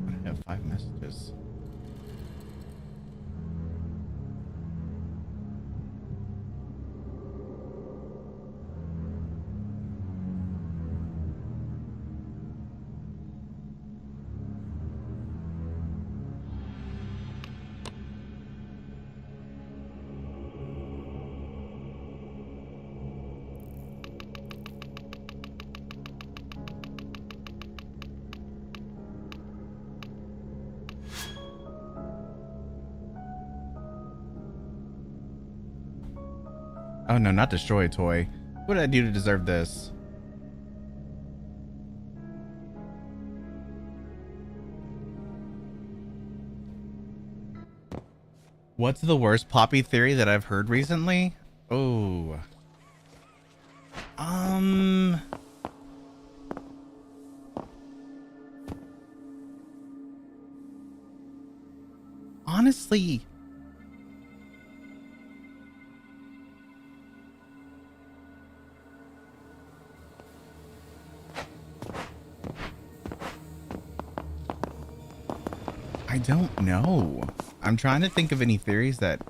I have 5 messages. Oh no, not destroy a toy. What did I do to deserve this? What's the worst poppy theory that I've heard recently? Oh. Honestly, I don't know. I'm trying to think of any theories that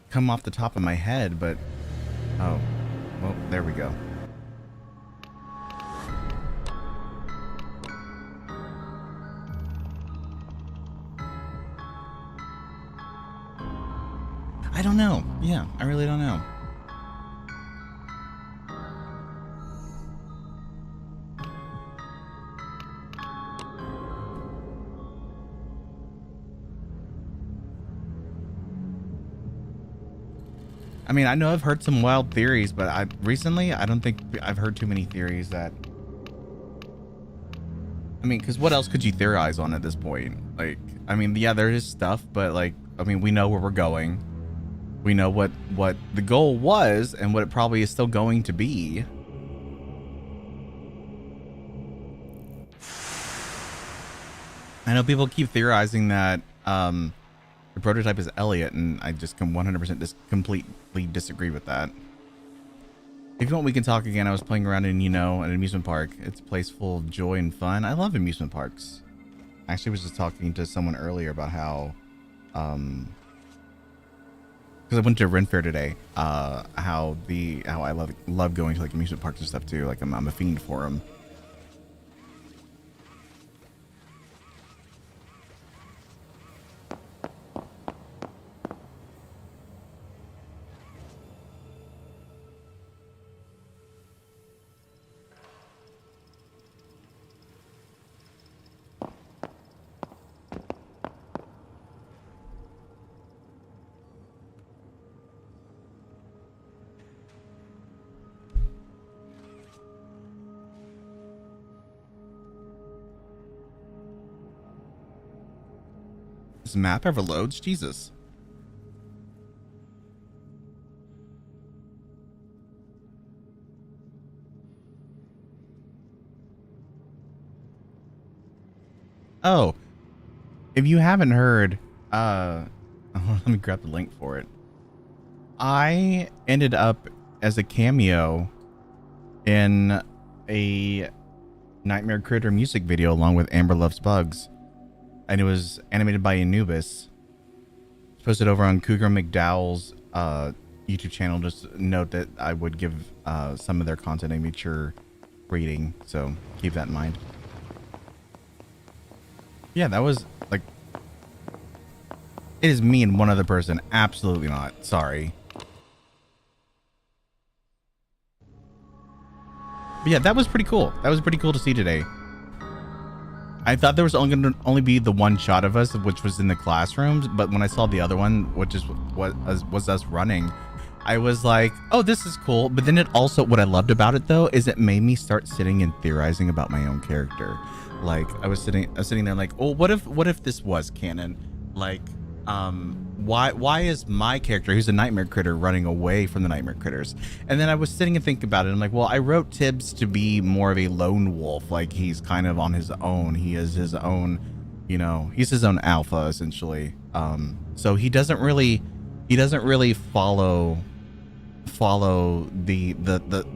come off the top of my head, but oh, well, there we go. I don't know. Yeah, I really don't know. I mean, I know I've heard some wild theories, but I don't think I've heard too many theories that, I mean, because what else could you theorize on at this point? Like, I mean, yeah, there is stuff, but like, I mean, we know where we're going. We know what the goal was and what it probably is still going to be. I know people keep theorizing that the prototype is Elliot, and I just 100% completely disagree with that. If you want, we can talk again. I was playing around in, an amusement park. It's a place full of joy and fun. I love amusement parks. I actually was just talking to someone earlier about how, because I went to Ren Fair today, how I love going to like amusement parks and stuff too. Like I'm a fiend for them. This map ever loads? Jesus. Oh, if you haven't heard, let me grab the link for it. I ended up as a cameo in a Nightmare Critter music video along with Amber Loves Bugs. And it was animated by Anubis. It's posted over on Cougar McDowell's YouTube channel. Just note that I would give some of their content a mature rating, so keep that in mind. Yeah, that was like, it is me and one other person. Absolutely not. Sorry. But yeah, that was pretty cool. That was pretty cool to see today. I thought there was only going to only be the one shot of us, which was in the classrooms. But when I saw the other one, which is what was us running, I was like, oh, this is cool. But then it also, what I loved about it though, is it made me start sitting and theorizing about my own character. Like I was sitting there like, oh, what if this was canon? Like, why is my character, who's a nightmare critter, running away from the nightmare critters? And then I was sitting and thinking about it. I'm like, well, I wrote Tibbs to be more of a lone wolf. Like he's kind of on his own. He is his own, you know, he's his own alpha essentially. So he doesn't really follow the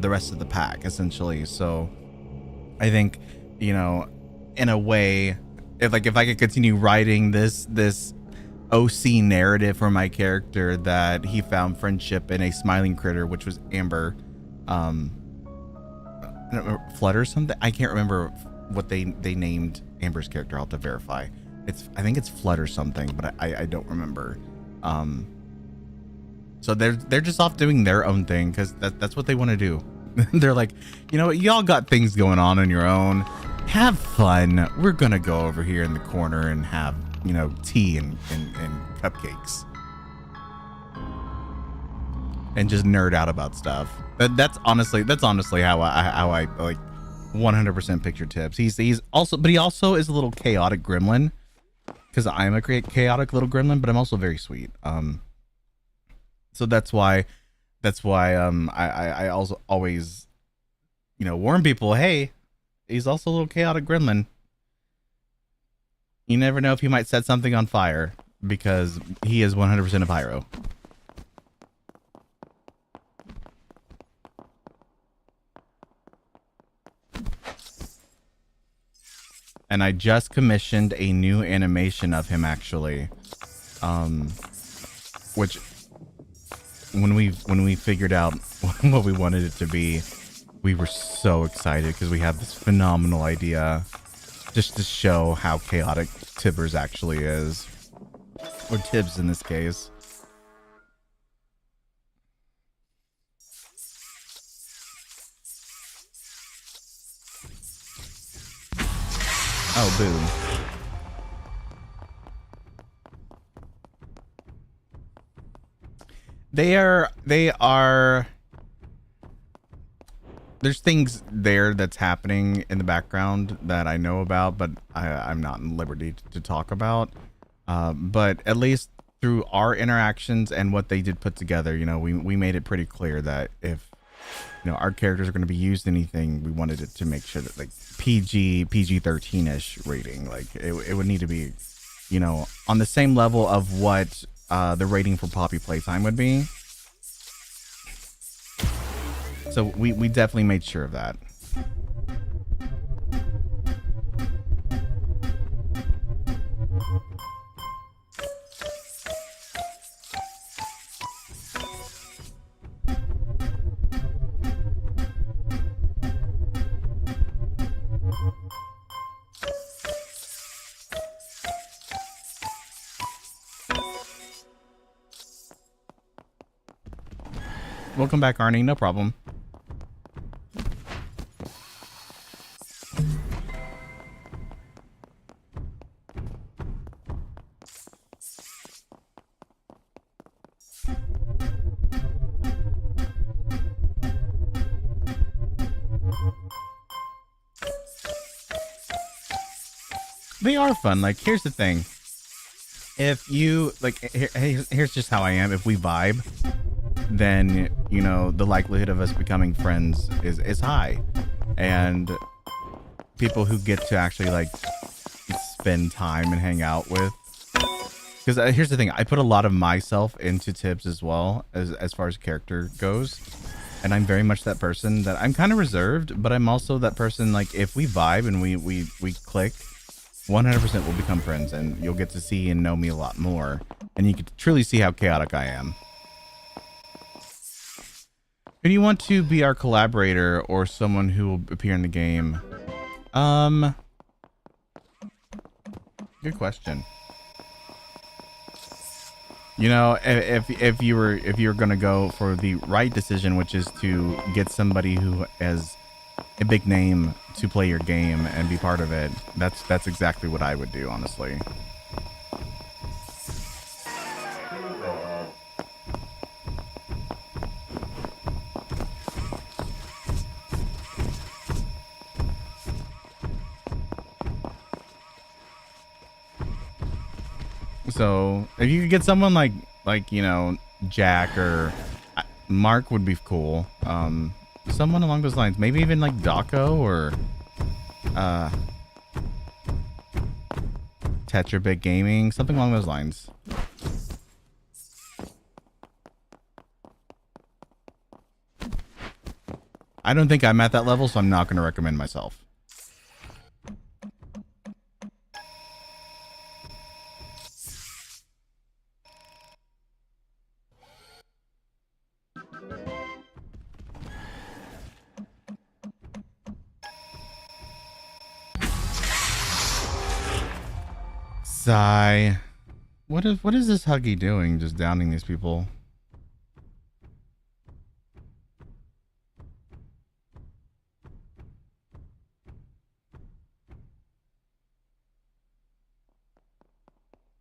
rest of the pack essentially. So I think, you know, in a way, if I could continue writing this OC narrative for my character, that he found friendship in a smiling critter, which was Amber, Flutter something. I can't remember what they named Amber's character. I'll have to verify. I think it's Flutter something, but I don't remember. So they're just off doing their own thing because that's what they want to do. They're like, you know what, y'all got things going on your own. Have fun. We're gonna go over here in the corner and have, you know, tea and cupcakes and just nerd out about stuff. That's honestly how I like 100% picture Tips. He's also, but he also is a little chaotic gremlin, because I am a chaotic little gremlin, but I'm also very sweet. So that's why I also always, you know, warn people, hey, he's also a little chaotic gremlin. You never know if he might set something on fire, because he is 100% a pyro. And I just commissioned a new animation of him actually, which when we figured out what we wanted it to be, we were so excited because we have this phenomenal idea just to show how chaotic Tibbers actually is, or Tibbs in this case. Oh, boom. They are there's things there that's happening in the background that I know about, but I'm not in liberty to talk about. But at least through our interactions and what they did put together, you know, we made it pretty clear that if, you know, our characters are going to be used in anything, we wanted it to make sure that like PG-13ish rating, like it would need to be, you know, on the same level of what the rating for Poppy Playtime would be. So we definitely made sure of that. Welcome back, Arnie. No problem. They are fun. Like, here's the thing. If you, like, here's just how I am. If we vibe, then, you know, the likelihood of us becoming friends is high. And people who get to actually, like, spend time and hang out with. Because here's the thing. I put a lot of myself into Tibbs as well, as far as character goes. And I'm very much that person that I'm kind of reserved, but I'm also that person, like, if we vibe and we click, 100% will become friends, and you'll get to see and know me a lot more, and you can truly see how chaotic I am. Who do you want to be our collaborator or someone who will appear in the game? Good question. You know, if you were gonna go for the right decision, which is to get somebody who has a big name to play your game and be part of it, that's exactly what I would do, honestly. So if you could get someone like you know, Jack or Mark would be cool. Someone along those lines, maybe even like Daco or Tetra Bit Gaming, something along those lines. I don't think I'm at that level, so I'm not going to recommend myself. Sigh. What is this Huggy doing? Just downing these people.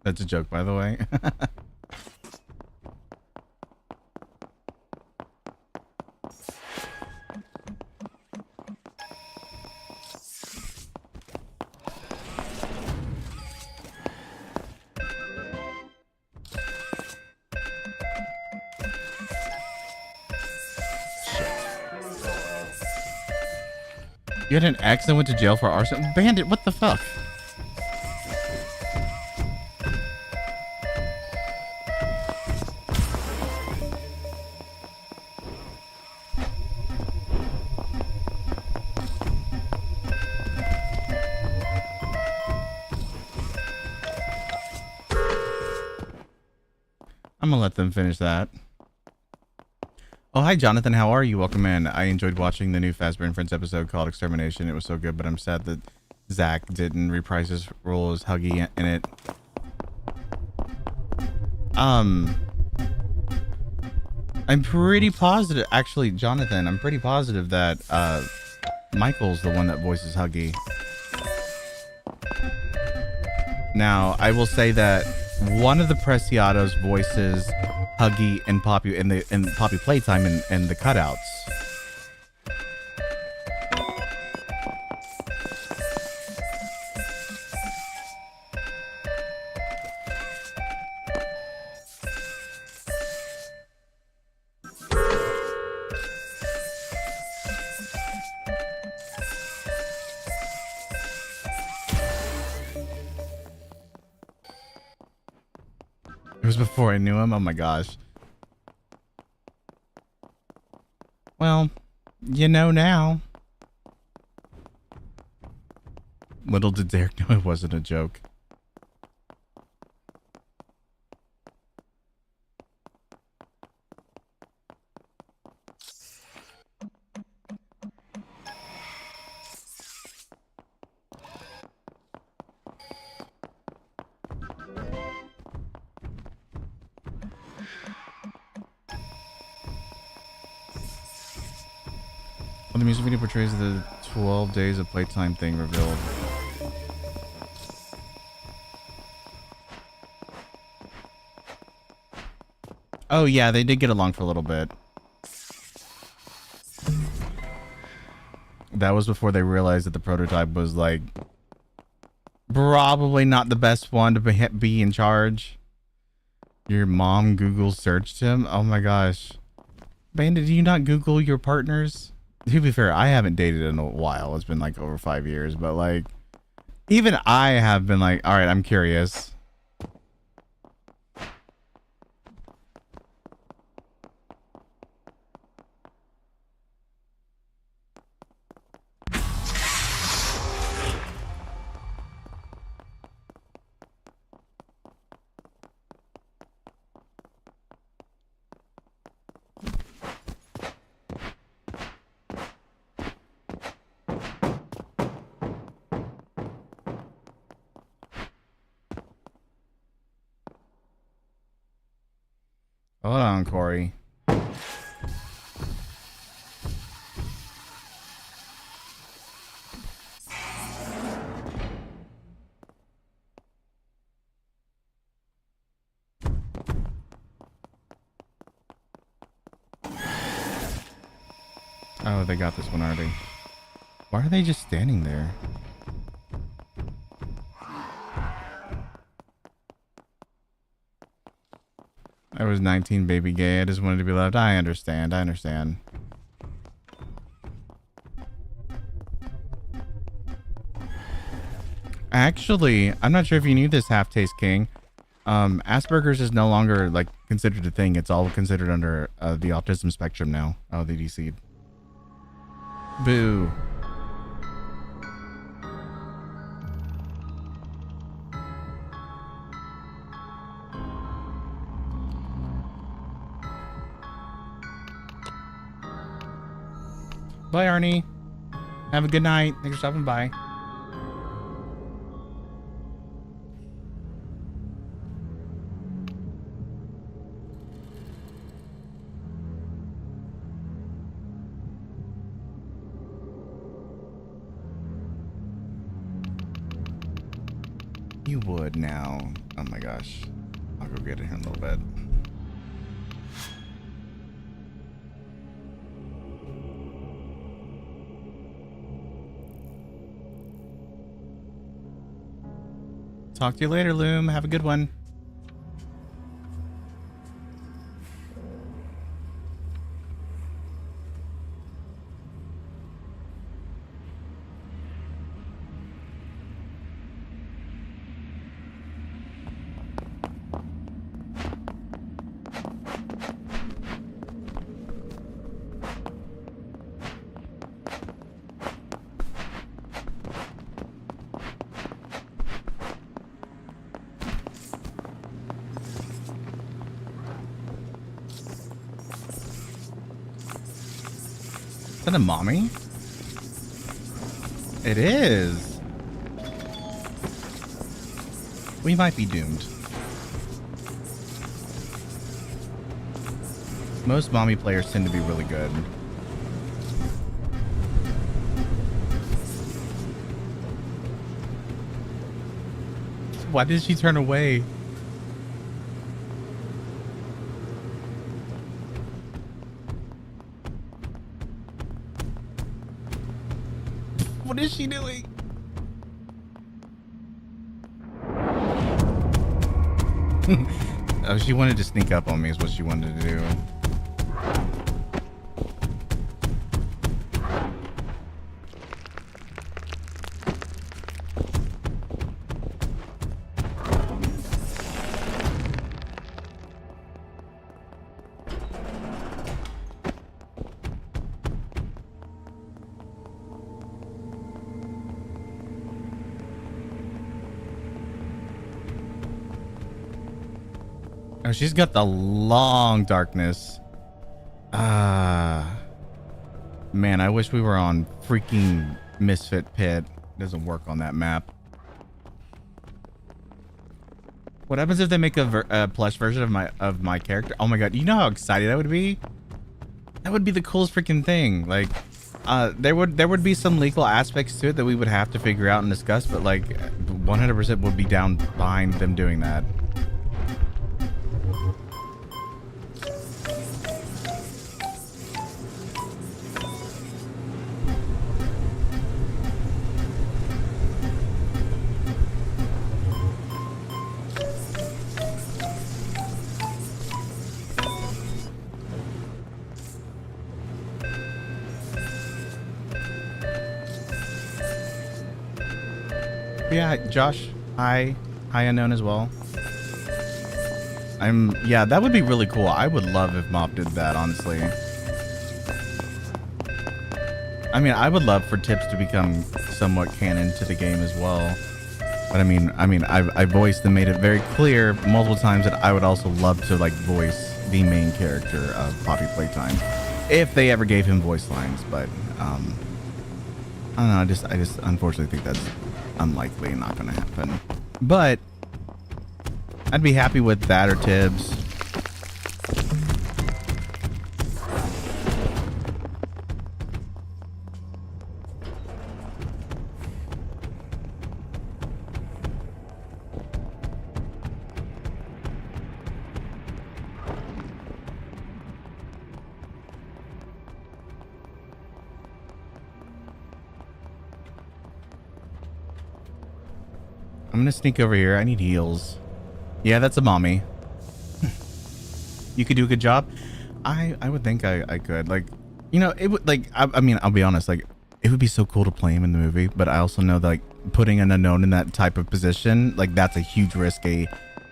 That's a joke, by the way. You had an ex that went to jail for arson? Bandit, what the fuck? I'm gonna let them finish that. Oh, hi, Jonathan. How are you? Welcome in. I enjoyed watching the new Fazbear and Friends episode called Extermination. It was so good, but I'm sad that Zach didn't reprise his role as Huggy in it. I'm pretty positive, actually, Jonathan, I'm pretty positive that Michael's the one that voices Huggy. Now, I will say that one of the Preciados voices Huggy and Poppy in Poppy Playtime and the cutouts. It was before I knew him. Oh my gosh. Well, you know now. Little did Derek know it wasn't a joke. Well, the music video portrays the 12 days of playtime thing revealed. Oh yeah, they did get along for a little bit. That was before they realized that the prototype was like probably not the best one to be in charge. Your mom Google searched him? Oh my gosh. Bandit, do you not Google your partners? To be fair, I haven't dated in a while. It's been like over 5 years, but like even I have been like, all right, I'm curious. Hold on, Corey. Oh, they got this one already. Why are they just standing there? I was 19, baby gay. I just wanted to be loved. I understand. I understand. Actually, I'm not sure if you knew this, Half Taste King. Asperger's is no longer like considered a thing. It's all considered under the autism spectrum now. Oh, they DC'd. Boo. Bye, Arnie. Have a good night. Thanks for stopping by. You would now. Oh my gosh. I'll go get it here in a little bit. Talk to you later, Loom. Have a good one. Is that a mommy? It is. We might be doomed. Most mommy players tend to be really good. Why did she turn away? What is she doing? Oh, she wanted to sneak up on me is what she wanted to do. Oh, she's got the long darkness. Man, I wish we were on freaking Misfit Pit. Doesn't work on that map. What happens if they make a plush version of my character? Oh my god, you know how excited I would be? That would be the coolest freaking thing. Like, there would be some legal aspects to it that we would have to figure out and discuss, but like 100% would be down behind them doing that. Yeah, Josh, hi unknown as well. Yeah, that would be really cool. I would love if Mop did that, honestly. I mean, I would love for tips to become somewhat canon to the game as well. But I voiced and made it very clear multiple times that I would also love to like voice the main character of Poppy Playtime if they ever gave him voice lines. But I don't know. I just unfortunately think that's unlikely, not gonna happen. But I'd be happy with that or Tibbs. I'm gonna sneak over here. I need heals. Yeah, that's a mommy. You could do a good job. I would think I could. Like, you know, it would like I mean, I'll be honest, like it would be so cool to play him in the movie, but I also know that like putting an unknown in that type of position, like that's a huge risk a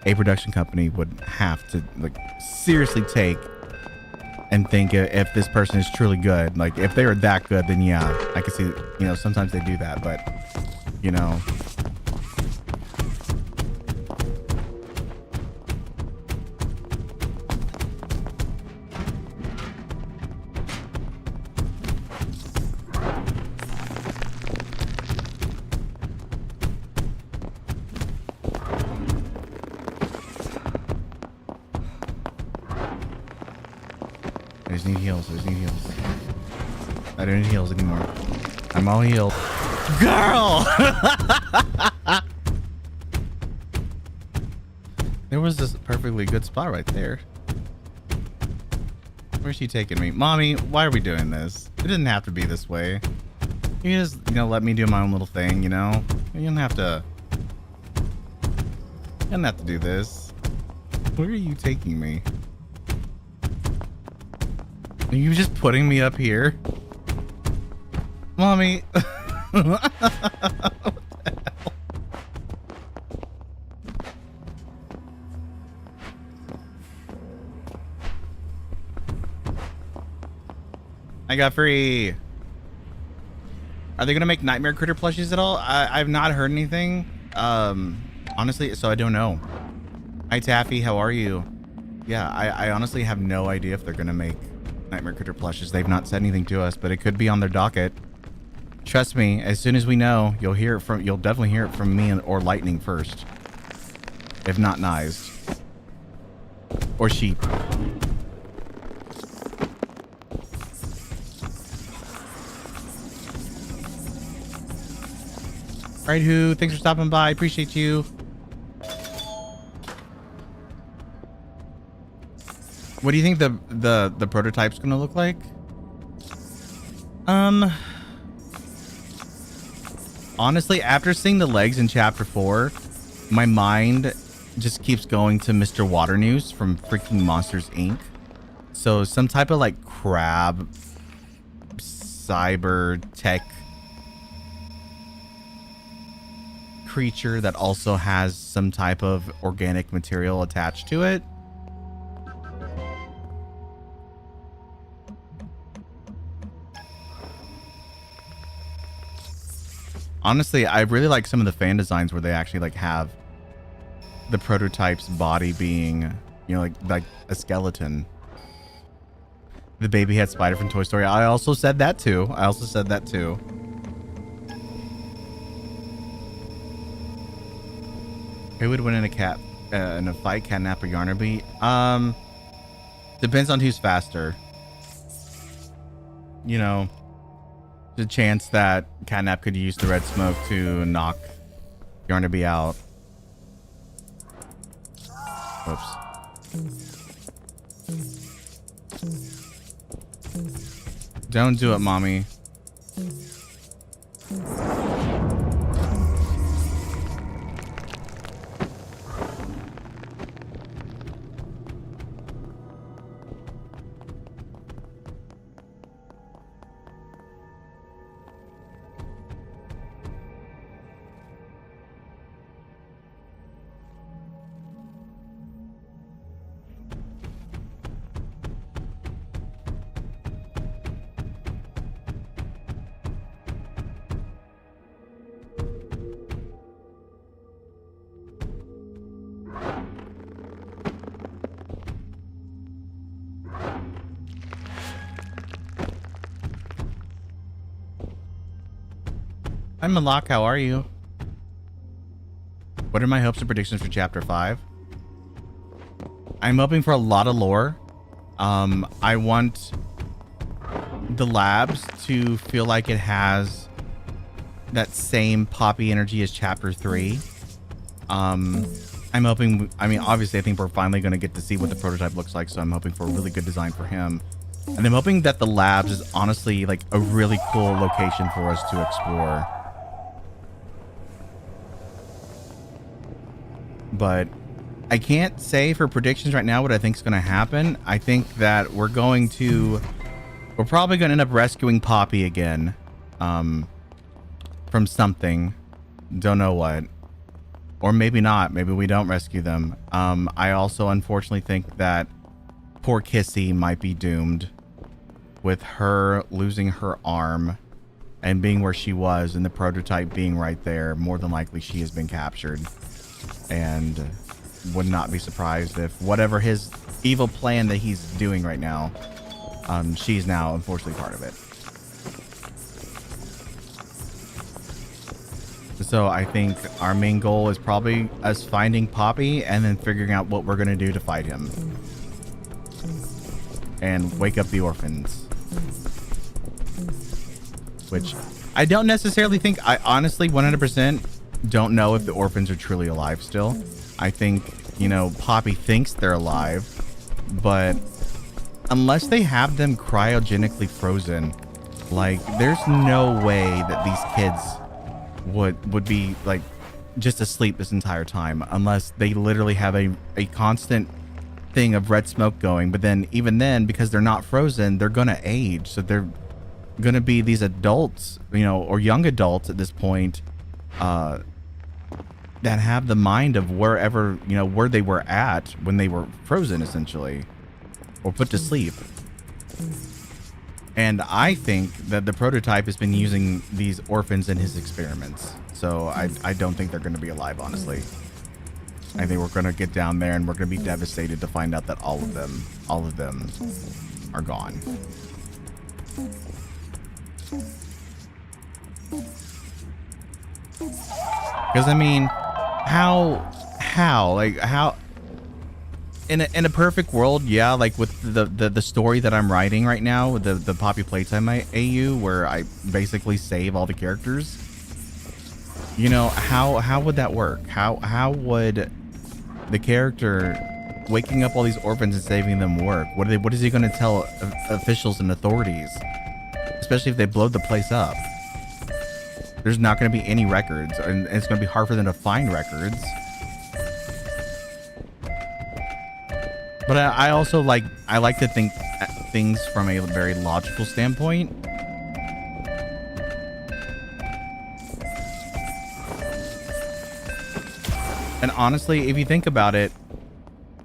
production company would have to like seriously take and think if this person is truly good. Like if they are that good, then yeah, I could see, you know, sometimes they do that, but you know. I just need heals. I just need heals. I don't need heals anymore. I'm all healed. Girl! There was this perfectly good spot right there. Where's she taking me? Mommy, why are we doing this? It didn't have to be this way. You can just, you know, let me do my own little thing, you know? You don't have to... You don't have to do this. Where are you taking me? Are you just putting me up here? Mommy. What the hell? I got free. Are they gonna make Nightmare Critter plushies at all? I've not heard anything. Honestly, so I don't know. Hi Taffy, how are you? Yeah, I honestly have no idea if they're gonna make Nightmare Critter plushes. They've not said anything to us, but it could be on their docket. Trust me, as soon as we know, you'll definitely hear it from me or Lightning first. If not Knives. Or Sheep. Alright, Who, thanks for stopping by. Appreciate you. What do you think the prototype's gonna look like? Honestly, after seeing the legs in chapter 4, my mind just keeps going to Mr. Water News from freaking Monsters Inc. So some type of like crab cyber tech creature that also has some type of organic material attached to it. Honestly, I really like some of the fan designs where they actually like have the prototype's body being, you know, like a skeleton. The baby head spider from Toy Story. I also said that too. Who would win in a fight, Catnap or Yarnaby? Depends on who's faster. You know, the chance that Catnap could use the red smoke to knock Yarnaby out. Whoops. Don't do it, mommy. Hi Malak, how are you? What are my hopes and predictions for chapter 5? I'm hoping for a lot of lore. I want the labs to feel like it has that same poppy energy as chapter 3. I'm hoping, I mean, obviously I think we're finally going to get to see what the prototype looks like, so I'm hoping for a really good design for him. And I'm hoping that the labs is honestly like a really cool location for us to explore. but I can't say for predictions right now what I think is going to happen. I think that we're probably going to end up rescuing Poppy again, from something. Don't know what. Or maybe not. Maybe we don't rescue them. I also unfortunately think that poor Kissy might be doomed with her losing her arm and being where she was and the prototype being right there. More than likely she has been captured, and would not be surprised if whatever his evil plan that he's doing right now, she's now unfortunately part of it. So I think our main goal is probably us finding Poppy and then figuring out what we're going to do to fight him and wake up the orphans, which I don't necessarily think. I honestly 100% don't know if the orphans are truly alive still. I think, you know, Poppy thinks they're alive, but unless they have them cryogenically frozen, like, there's no way that these kids would be like just asleep this entire time unless they literally have a constant thing of red smoke going. But then even then, because they're not frozen, they're gonna age, so they're gonna be these adults, you know, or young adults at this point, that have the mind of wherever, you know, where they were at when they were frozen essentially, or put to sleep. And I think that the prototype has been using these orphans in his experiments. So I don't think they're going to be alive, honestly. I think we're going to get down there and we're going to be devastated to find out that all of them are gone. Because, I mean, how, in a perfect world, yeah, like with the story that I'm writing right now, the Poppy Playtime AU, where I basically save all the characters, you know, how would that work? How would the character waking up all these orphans and saving them work? What is he going to tell officials and authorities, especially if they blow the place up? There's not going to be any records, and it's going to be hard for them to find records. But I also like to think things from a very logical standpoint. And honestly, if you think about it,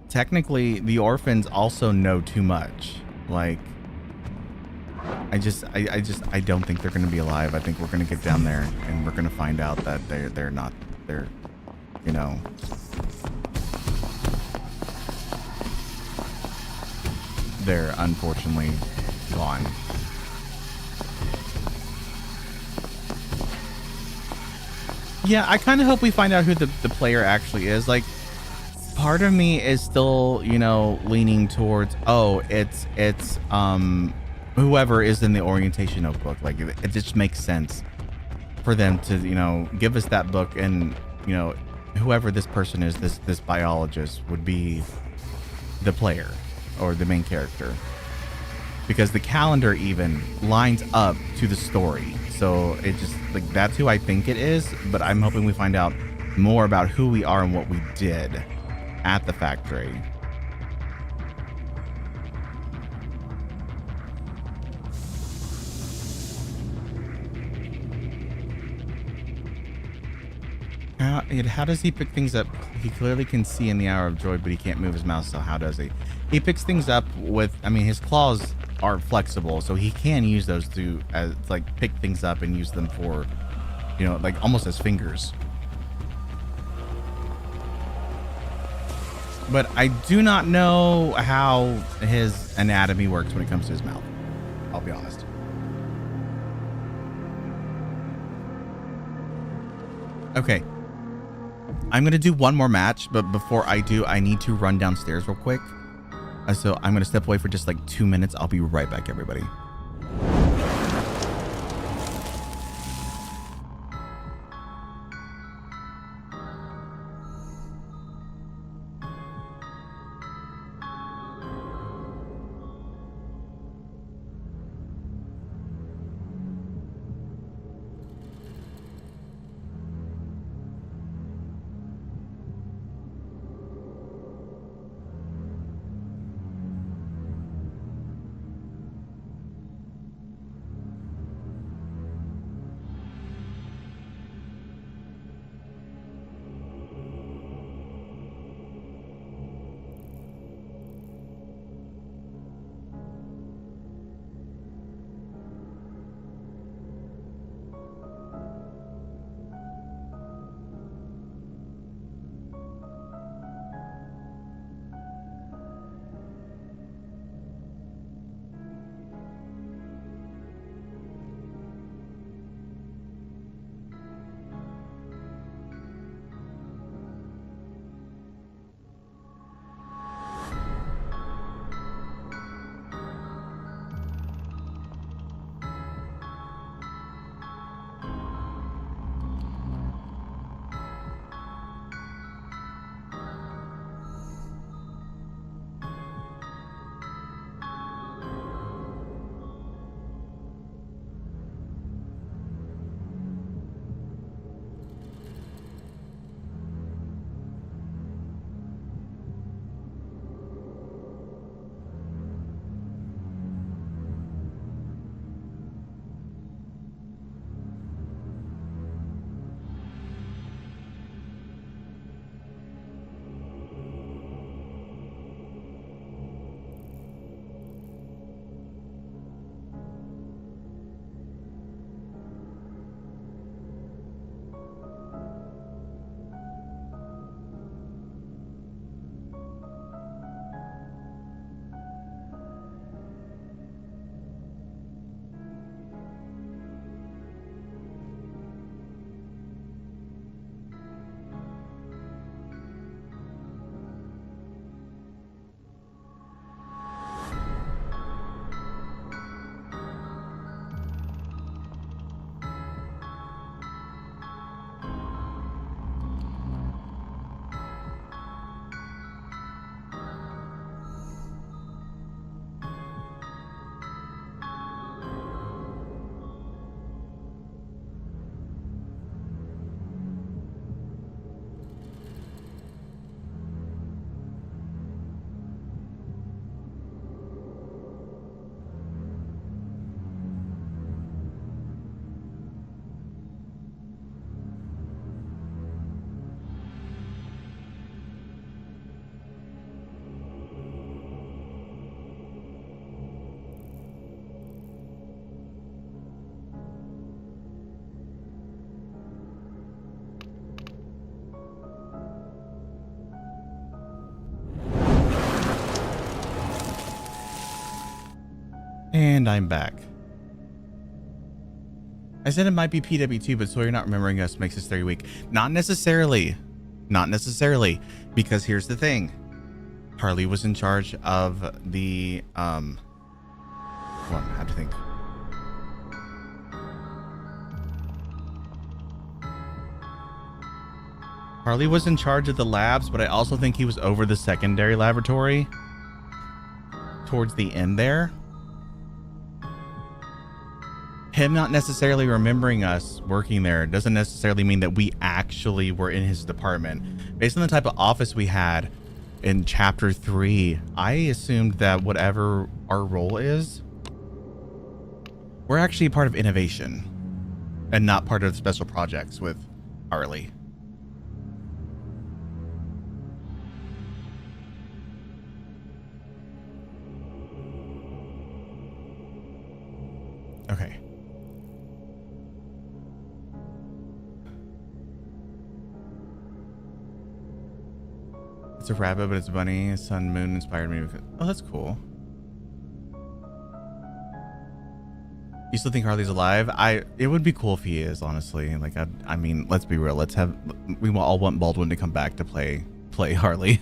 technically the orphans also know too much. Like, I don't think they're going to be alive. I think we're going to get down there and we're going to find out that they're not, you know, they're unfortunately gone. Yeah, I kind of hope we find out who the player actually is. Like, part of me is still, you know, leaning towards, oh, it's whoever is in the orientation notebook. Like, it just makes sense for them to, you know, give us that book, and, you know, whoever this person is, this biologist, would be the player or the main character, because the calendar even lines up to the story. So it just, like, that's who I think it is, but I'm hoping we find out more about who we are and what we did at the factory. How does he pick things up? He clearly can see in the hour of joy, but he can't move his mouse, so how does he? He picks things up with, I mean, his claws are flexible, so he can use those to, as, like, pick things up and use them for, you know, like, almost as fingers. But I do not know how his anatomy works when it comes to his mouth. I'll be honest. Okay. I'm going to do one more match, but before I do, I need to run downstairs real quick. So I'm going to step away for just like 2 minutes. I'll be right back, everybody. And I'm back. I said it might be PW2, but so you're not remembering us makes us very weak. Not necessarily. Not necessarily. Because here's the thing. Harley was in charge of the, hold on, I have to think. Harley was in charge of the labs, but I also think he was over the secondary laboratory towards the end there. Him not necessarily remembering us working there doesn't necessarily mean that we actually were in his department. Based on the type of office we had in chapter 3, I assumed that whatever our role is, we're actually part of innovation and not part of special projects with Harley. Okay. It's a rabbit, but it's a bunny. Sun, moon inspired me. Oh, that's cool. You still think Harley's alive? It would be cool if he is, honestly. Like, I mean, let's be real. We all want Baldwin to come back to play Harley.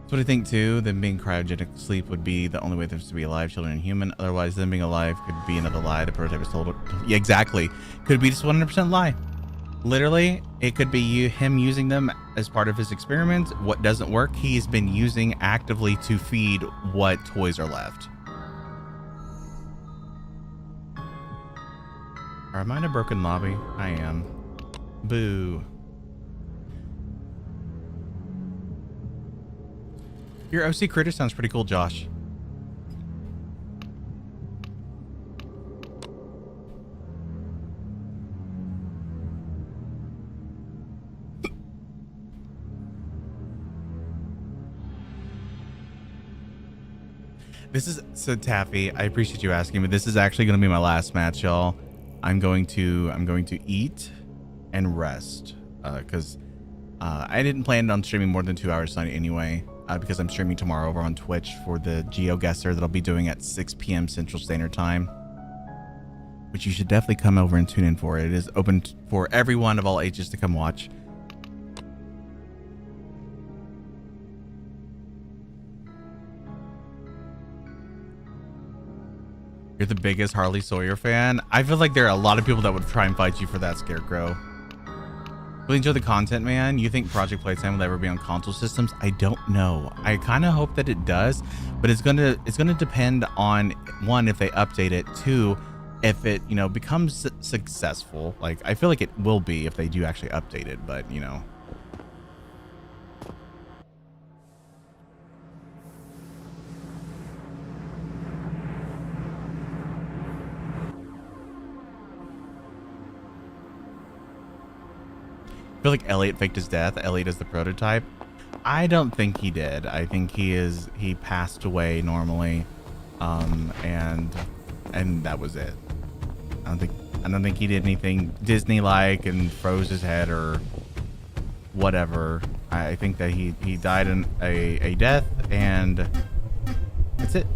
That's what I think too. Them being cryogenic sleep would be the only way for them to be alive, children and human. Otherwise, them being alive could be another lie. The prototype is told. Yeah, exactly. Could be just 100% lie. Literally, it could be him using them as part of his experiments. What doesn't work, he's been using actively to feed what toys are left. Am I in a broken lobby? I am. Boo. Your OC critter sounds pretty cool, Josh. This is so Taffy. I appreciate you asking, but this is actually going to be my last match, y'all. I'm going to eat and rest because I didn't plan on streaming more than 2 hours tonight anyway. Because I'm streaming tomorrow over on Twitch for the GeoGuessr that I'll be doing at 6 p.m. Central Standard Time, which you should definitely come over and tune in for. It is open for everyone of all ages to come watch. You're the biggest Harley Sawyer fan. I feel like there are a lot of people that would try and fight you for that, Scarecrow. Really enjoy the content, man. You think Project Playtime will ever be on console systems? I don't know. I kind of hope that it does, but it's gonna depend on, one, if they update it, two, if it becomes successful. Like, I feel like it will be if they do actually update it, but I feel like Elliot faked his death. Elliot is the prototype. I don't think he did. I think he passed away normally, and that was it. I don't think he did anything Disney-like and froze his head or whatever. I think that he died in a death, and that's it.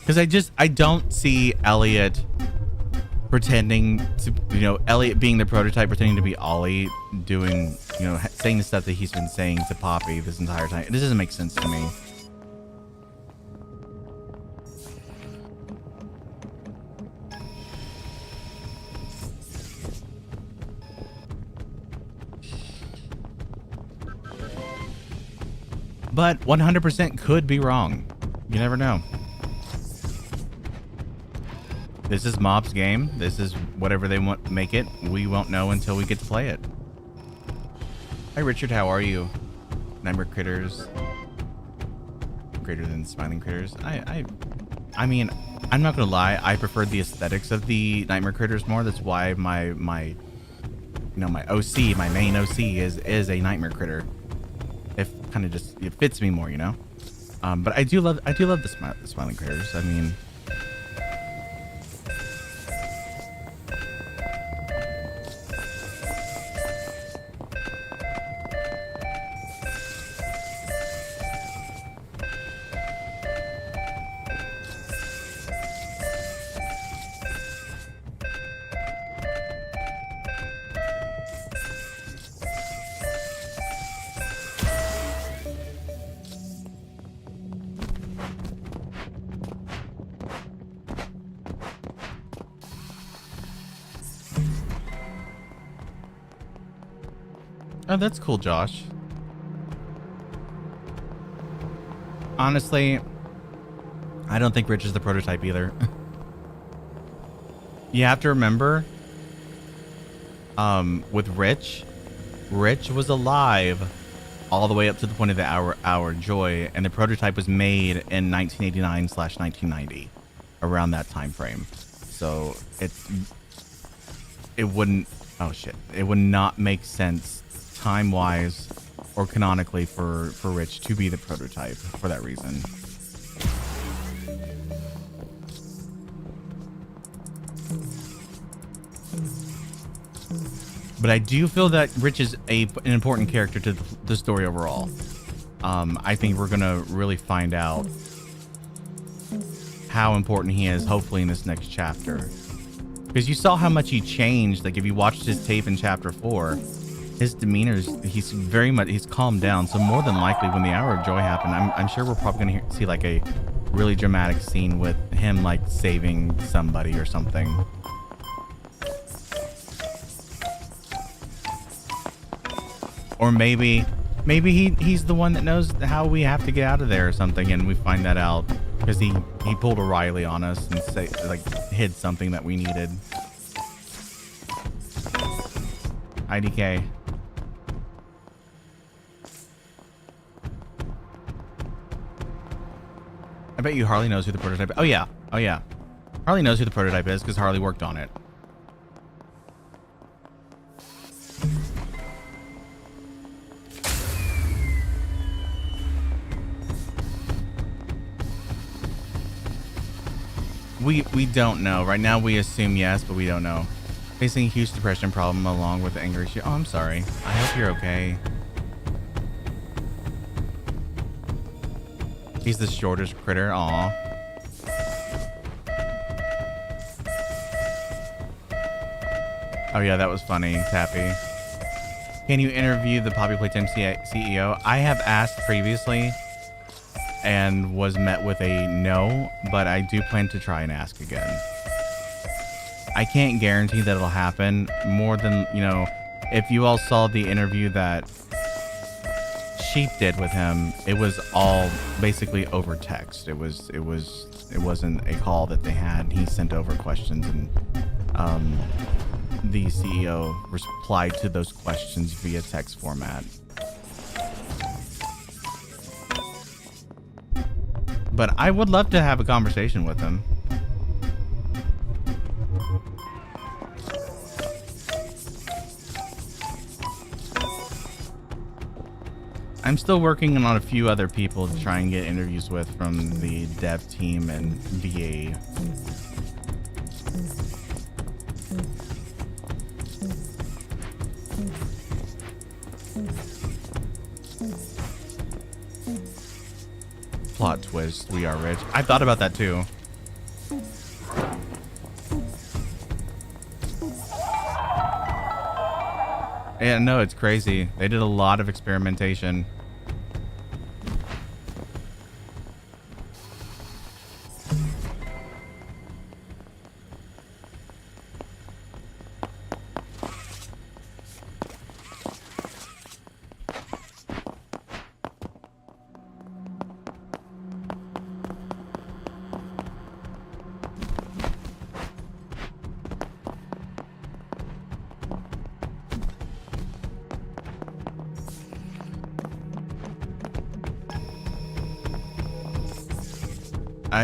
Because I don't see Elliot pretending to, Elliot being the prototype, pretending to be Ollie, doing, saying the stuff that he's been saying to Poppy this entire time. This doesn't make sense to me. But 100% could be wrong. You never know. This is Mob's game. This is whatever they want to make it. We won't know until we get to play it. Hi, Richard. How are you? Nightmare critters. Greater than smiling critters. I mean, I'm not gonna lie. I prefer the aesthetics of the nightmare critters more. That's why my my OC, my main OC is a nightmare critter. It kind of just it fits me more, But I do love the smiling critters. I mean. Oh, that's cool, Josh. Honestly, I don't think Rich is the prototype either. You have to remember, with Rich was alive all the way up to the point of the Hour Joy, and the prototype was made in 1989/1990, around that time frame. So it wouldn't, oh shit, it would not make sense time-wise or canonically for Rich to be the prototype for that reason. But I do feel that Rich is an important character to the story overall. I think we're gonna really find out how important he is, hopefully in this next chapter. Because you saw how much he changed. Like if you watched his tape in chapter 4, his demeanor's, he's calmed down. So more than likely when the Hour of Joy happened, I'm sure we're probably gonna see like a really dramatic scene with him like saving somebody or something. Or maybe he's the one that knows how we have to get out of there or something, and we find that out because he pulled a Riley on us and hid something that we needed. IDK. I bet you Harley knows who the prototype is. Oh yeah. Harley knows who the prototype is because Harley worked on it. We don't know. Right now we assume yes, but we don't know. Facing a huge depression problem along with anger issue. Oh, I'm sorry. I hope you're okay. He's the shortest critter. Aw. Oh yeah, that was funny, Tappy. Can you interview the Poppy Playtime CEO? I have asked previously and was met with a no, but I do plan to try and ask again. I can't guarantee that it'll happen. More than, you know, if you all saw the interview that Sheep did with him, it was all basically over text. It wasn't a call that they had. He sent over questions, and the CEO replied to those questions via text format. But I would love to have a conversation with him. I'm still working on a few other people to try and get interviews with from the dev team and VA. Plot twist, we are rich. I thought about that too. Yeah, no, it's crazy. They did a lot of experimentation.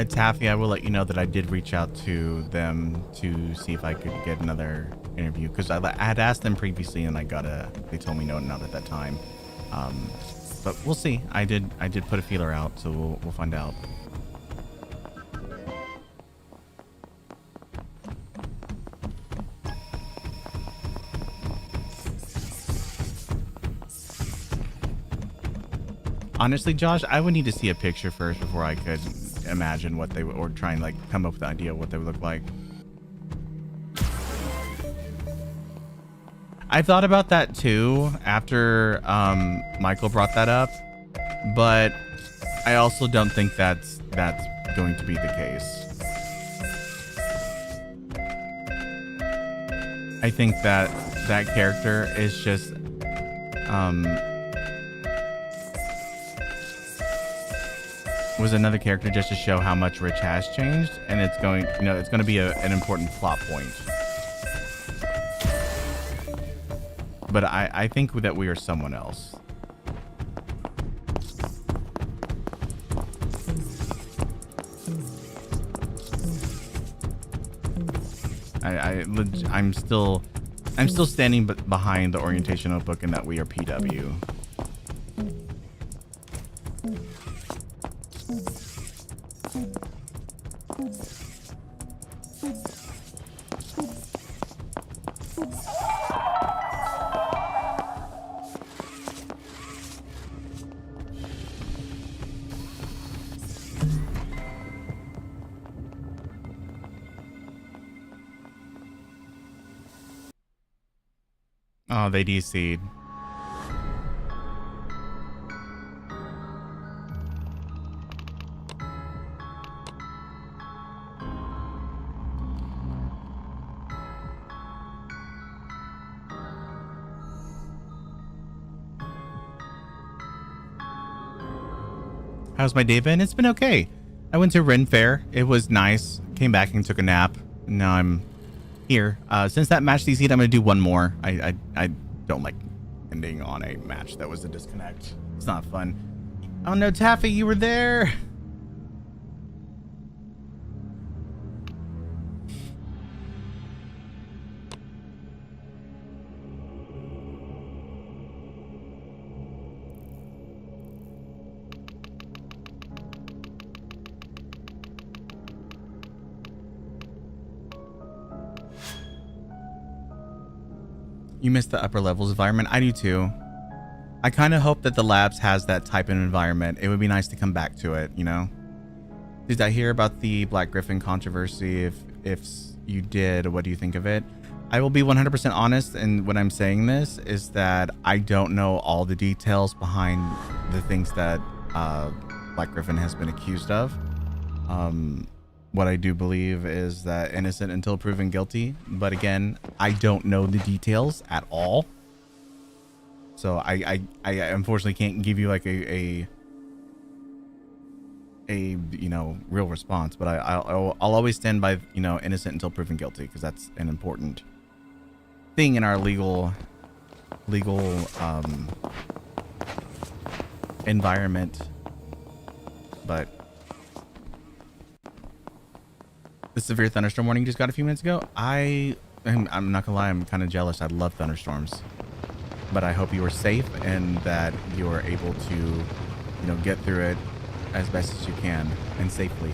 Taffy, I will let you know that I did reach out to them to see if I could get another interview, because I had asked them previously and they told me no, not at that time. But we'll see. I did put a feeler out, so we'll find out. Honestly, Josh, I would need to see a picture first before I could imagine what they would, or try and like come up with an idea of what they would look like. I thought about that too after Michael brought that up, but I also don't think that's going to be the case. I think that character is just was another character just to show how much Rich has changed, and it's going, it's going to be an important plot point. But I think that we are someone else. I'm still standing behind the orientation notebook and that we are PW. Oh, they DC'd. How's my day been? It's been okay. I went to Ren Fair. It was nice. Came back and took a nap. Now I'm here. Since that match DC'd, I'm gonna do one more. I don't like ending on a match that was a disconnect. It's not fun. Oh no, Taffy, you were there. You missed the upper levels environment. I do too. I kind of hope that the labs has that type of environment. It would be nice to come back to it, you know? Did I hear about the Black Griffin controversy? If you did, what do you think of it? I will be 100% honest, and when I'm saying this is that I don't know all the details behind the things that Black Griffin has been accused of. What I do believe is that innocent until proven guilty, but again, I don't know the details at all. So I unfortunately can't give you like a real response, but I'll always stand by, innocent until proven guilty, because that's an important thing in our legal environment. But the severe thunderstorm warning just got a few minutes ago. I'm not gonna lie, I'm kind of jealous. I love thunderstorms, but I hope you are safe and that you are able to, get through it as best as you can and safely.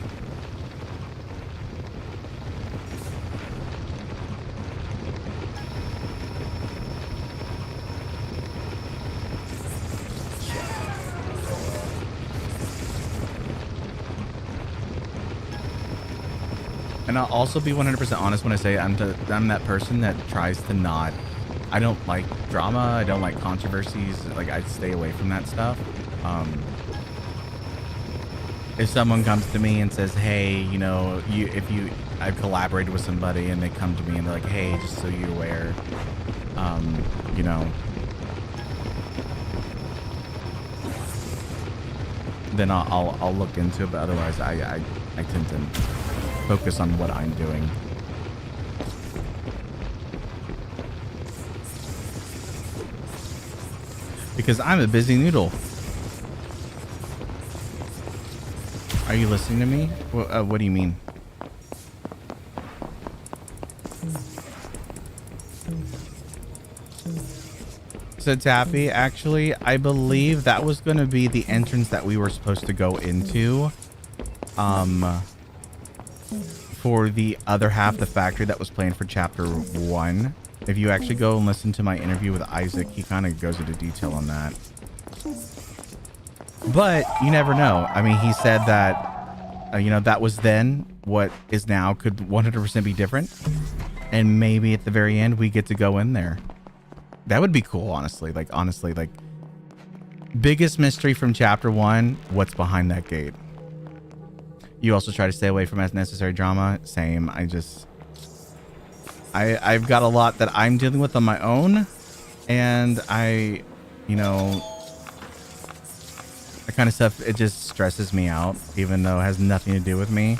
And I'll also be 100% honest when I say I'm that person that tries to not. I don't like drama. I don't like controversies. Like, I stay away from that stuff. If someone comes to me and says, "Hey, I've collaborated with somebody," and they come to me and they're like, "Hey, just so you're aware, then I'll look into it. But otherwise, I tend to focus on what I'm doing. Because I'm a busy noodle. Are you listening to me? What do you mean? So Taffy, actually, I believe that was going to be the entrance that we were supposed to go into. For the other half, the factory that was planned for chapter 1. If you actually go and listen to my interview with Isaac, he kind of goes into detail on that. But you never know. I mean, he said that, that was then. What is now could 100% be different. And maybe at the very end, we get to go in there. That would be cool, honestly. Like, biggest mystery from chapter 1, what's behind that gate? You also try to stay away from unnecessary drama. Same. I've got a lot that I'm dealing with on my own, and I You know, that kind of stuff, it just stresses me out, even though it has nothing to do with me.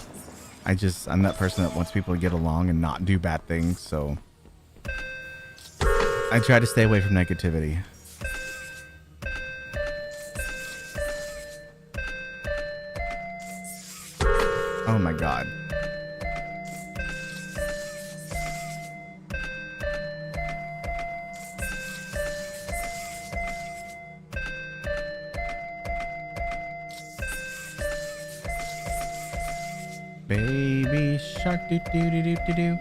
I'm that person that wants people to get along and not do bad things, so I try to stay away from negativity. Oh my god. Baby shark doo doo doo doo doo doo.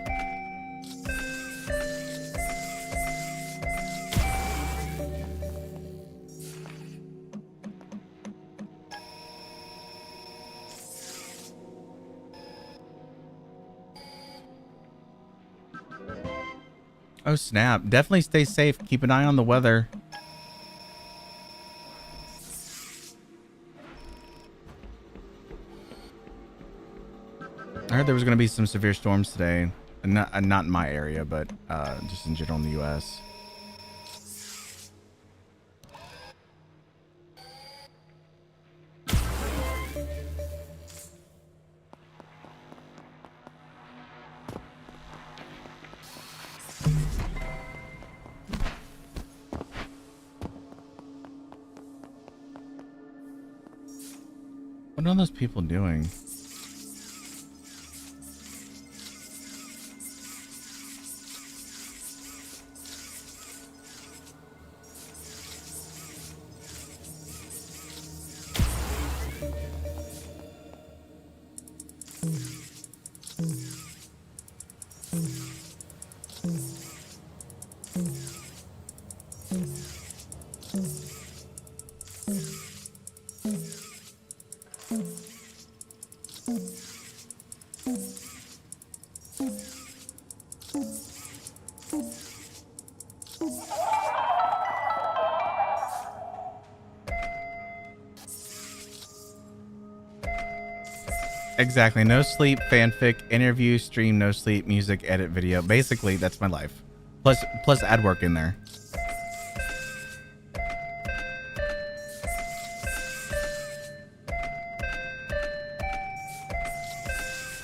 Oh snap. Definitely stay safe. Keep an eye on the weather. I heard there was going to be some severe storms today. Not in my area, but just in general in the U.S. What are those people doing? Exactly. No sleep, fanfic, interview, stream, no sleep, music, edit, video. Basically, that's my life. Plus ad work in there.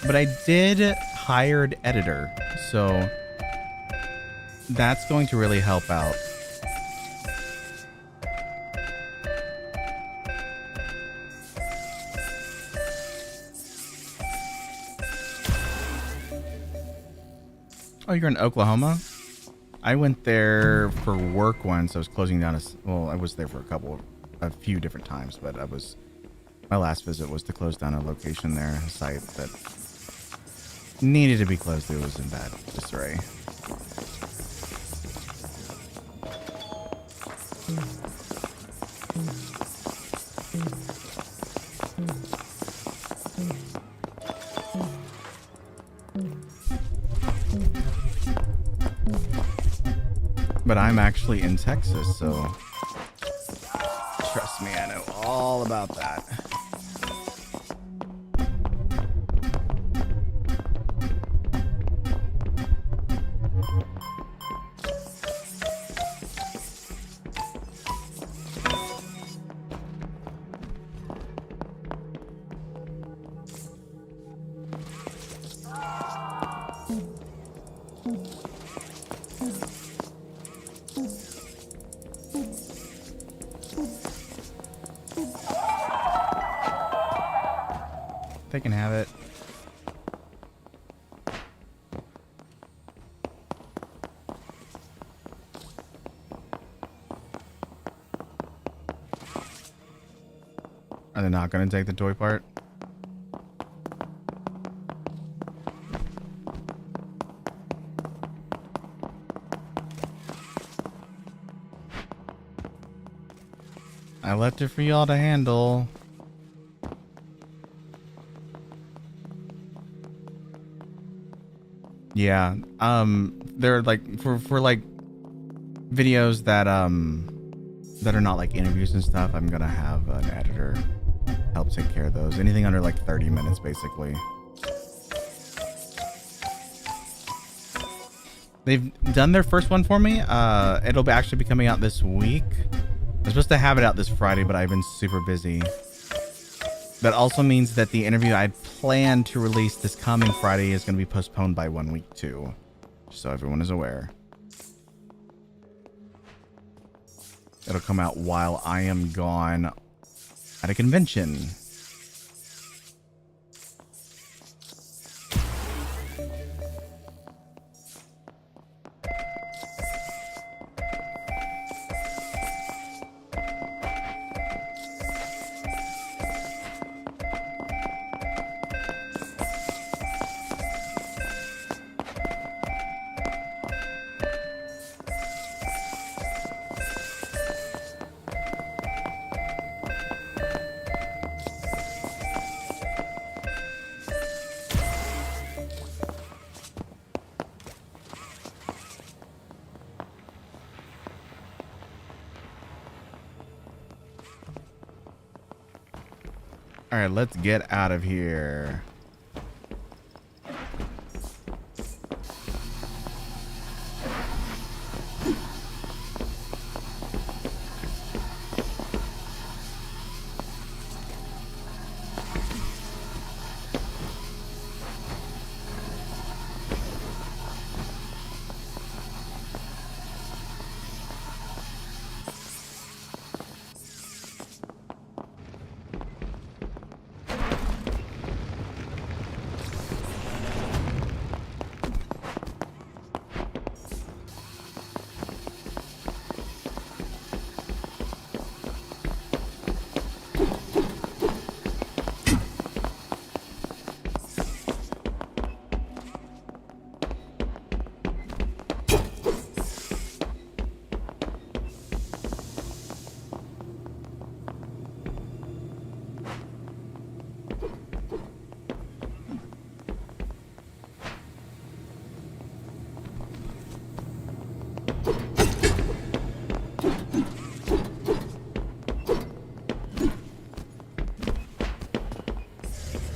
But I did hired editor, so that's going to really help out. Oh, you're in Oklahoma? I went there for work once. I was closing down I was there for a few different times, but my last visit was to close down a location there, a site that needed to be closed. It was in bad disarray. But I'm actually in Texas, so trust me, I know all about that. They can have it. Are they not going to take the toy part? I left it for y'all to handle. Yeah, they're like for like videos that are not like interviews and stuff. I'm gonna have an editor help take care of those. Anything under like 30 minutes, basically. They've done their first one for me. It'll actually be coming out this week. I'm supposed to have it out this Friday, but I've been super busy. That also means that the interview I plan to release this coming Friday is going to be postponed by 1 week too. Just so everyone is aware. It'll come out while I am gone at a convention. All right, let's get out of here.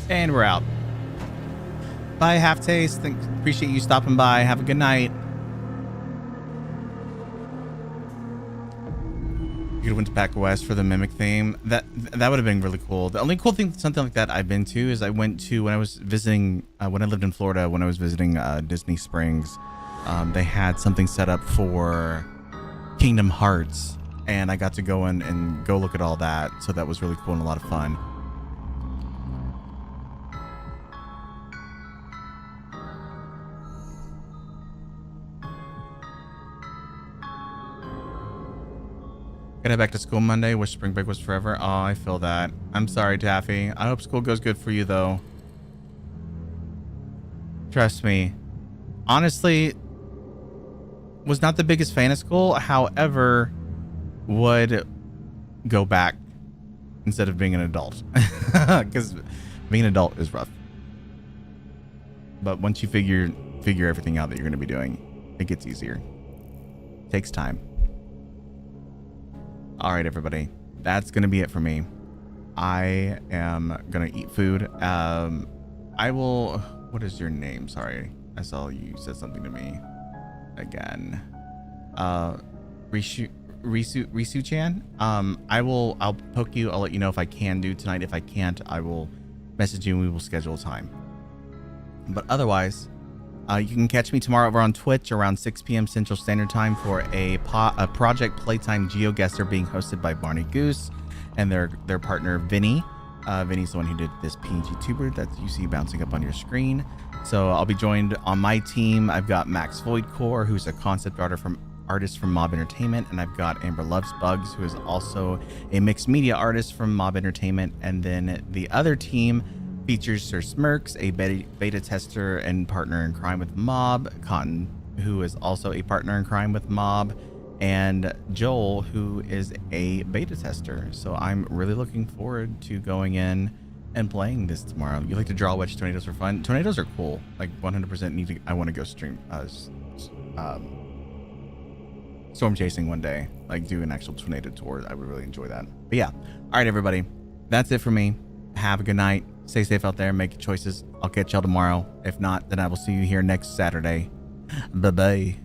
And we're out. Bye, Half Taste. Appreciate you stopping by. Have a good night. You could have went to Pack West for the Mimic theme. That would have been really cool. The only cool thing, something like that I've been to, is I went to, when I was visiting, when I lived in Florida, when I was visiting Disney Springs, they had something set up for Kingdom Hearts, and I got to go in and go look at all that. So that was really cool and a lot of fun. Gonna head back to school Monday. Wish spring break was forever. Oh, I feel that. I'm sorry, Taffy. I hope school goes good for you, though. Trust me. Honestly, was not the biggest fan of school. However, would go back instead of being an adult. Because being an adult is rough. But once you figure everything out that you're going to be doing, it gets easier. Takes time. All right, everybody. That's going to be it for me. I am going to eat food. I will... What is your name? Sorry. I saw you said something to me again. Risu-chan. I'll poke you. I'll let you know if I can do tonight. If I can't, I will message you and we will schedule a time. But otherwise, you can catch me tomorrow over on Twitch around 6 p.m. Central Standard Time for a Project Playtime GeoGuessr being hosted by Barney Goose and their partner Vinny. Vinny's the one who did this PNGTuber that you see bouncing up on your screen. So I'll be joined on my team. I've got Max Voidcore, who's a concept artist from Mob Entertainment, and I've got Amber Loves Bugs, who is also a mixed media artist from Mob Entertainment. And then the other team features Sir Smirks, a beta tester and partner in crime with Mob, Cotton, who is also a partner in crime with Mob, and Joel, who is a beta tester. So I'm really looking forward to going in and playing this tomorrow. You like to draw wedge tornadoes for fun? Tornadoes are cool. Like 100% I want to go stream storm chasing one day, like do an actual tornado tour. I would really enjoy that. But yeah, all right, everybody, that's it for me. Have a good night. Stay safe out there. Make choices. I'll catch y'all tomorrow. If not, then I will see you here next Saturday. Bye bye.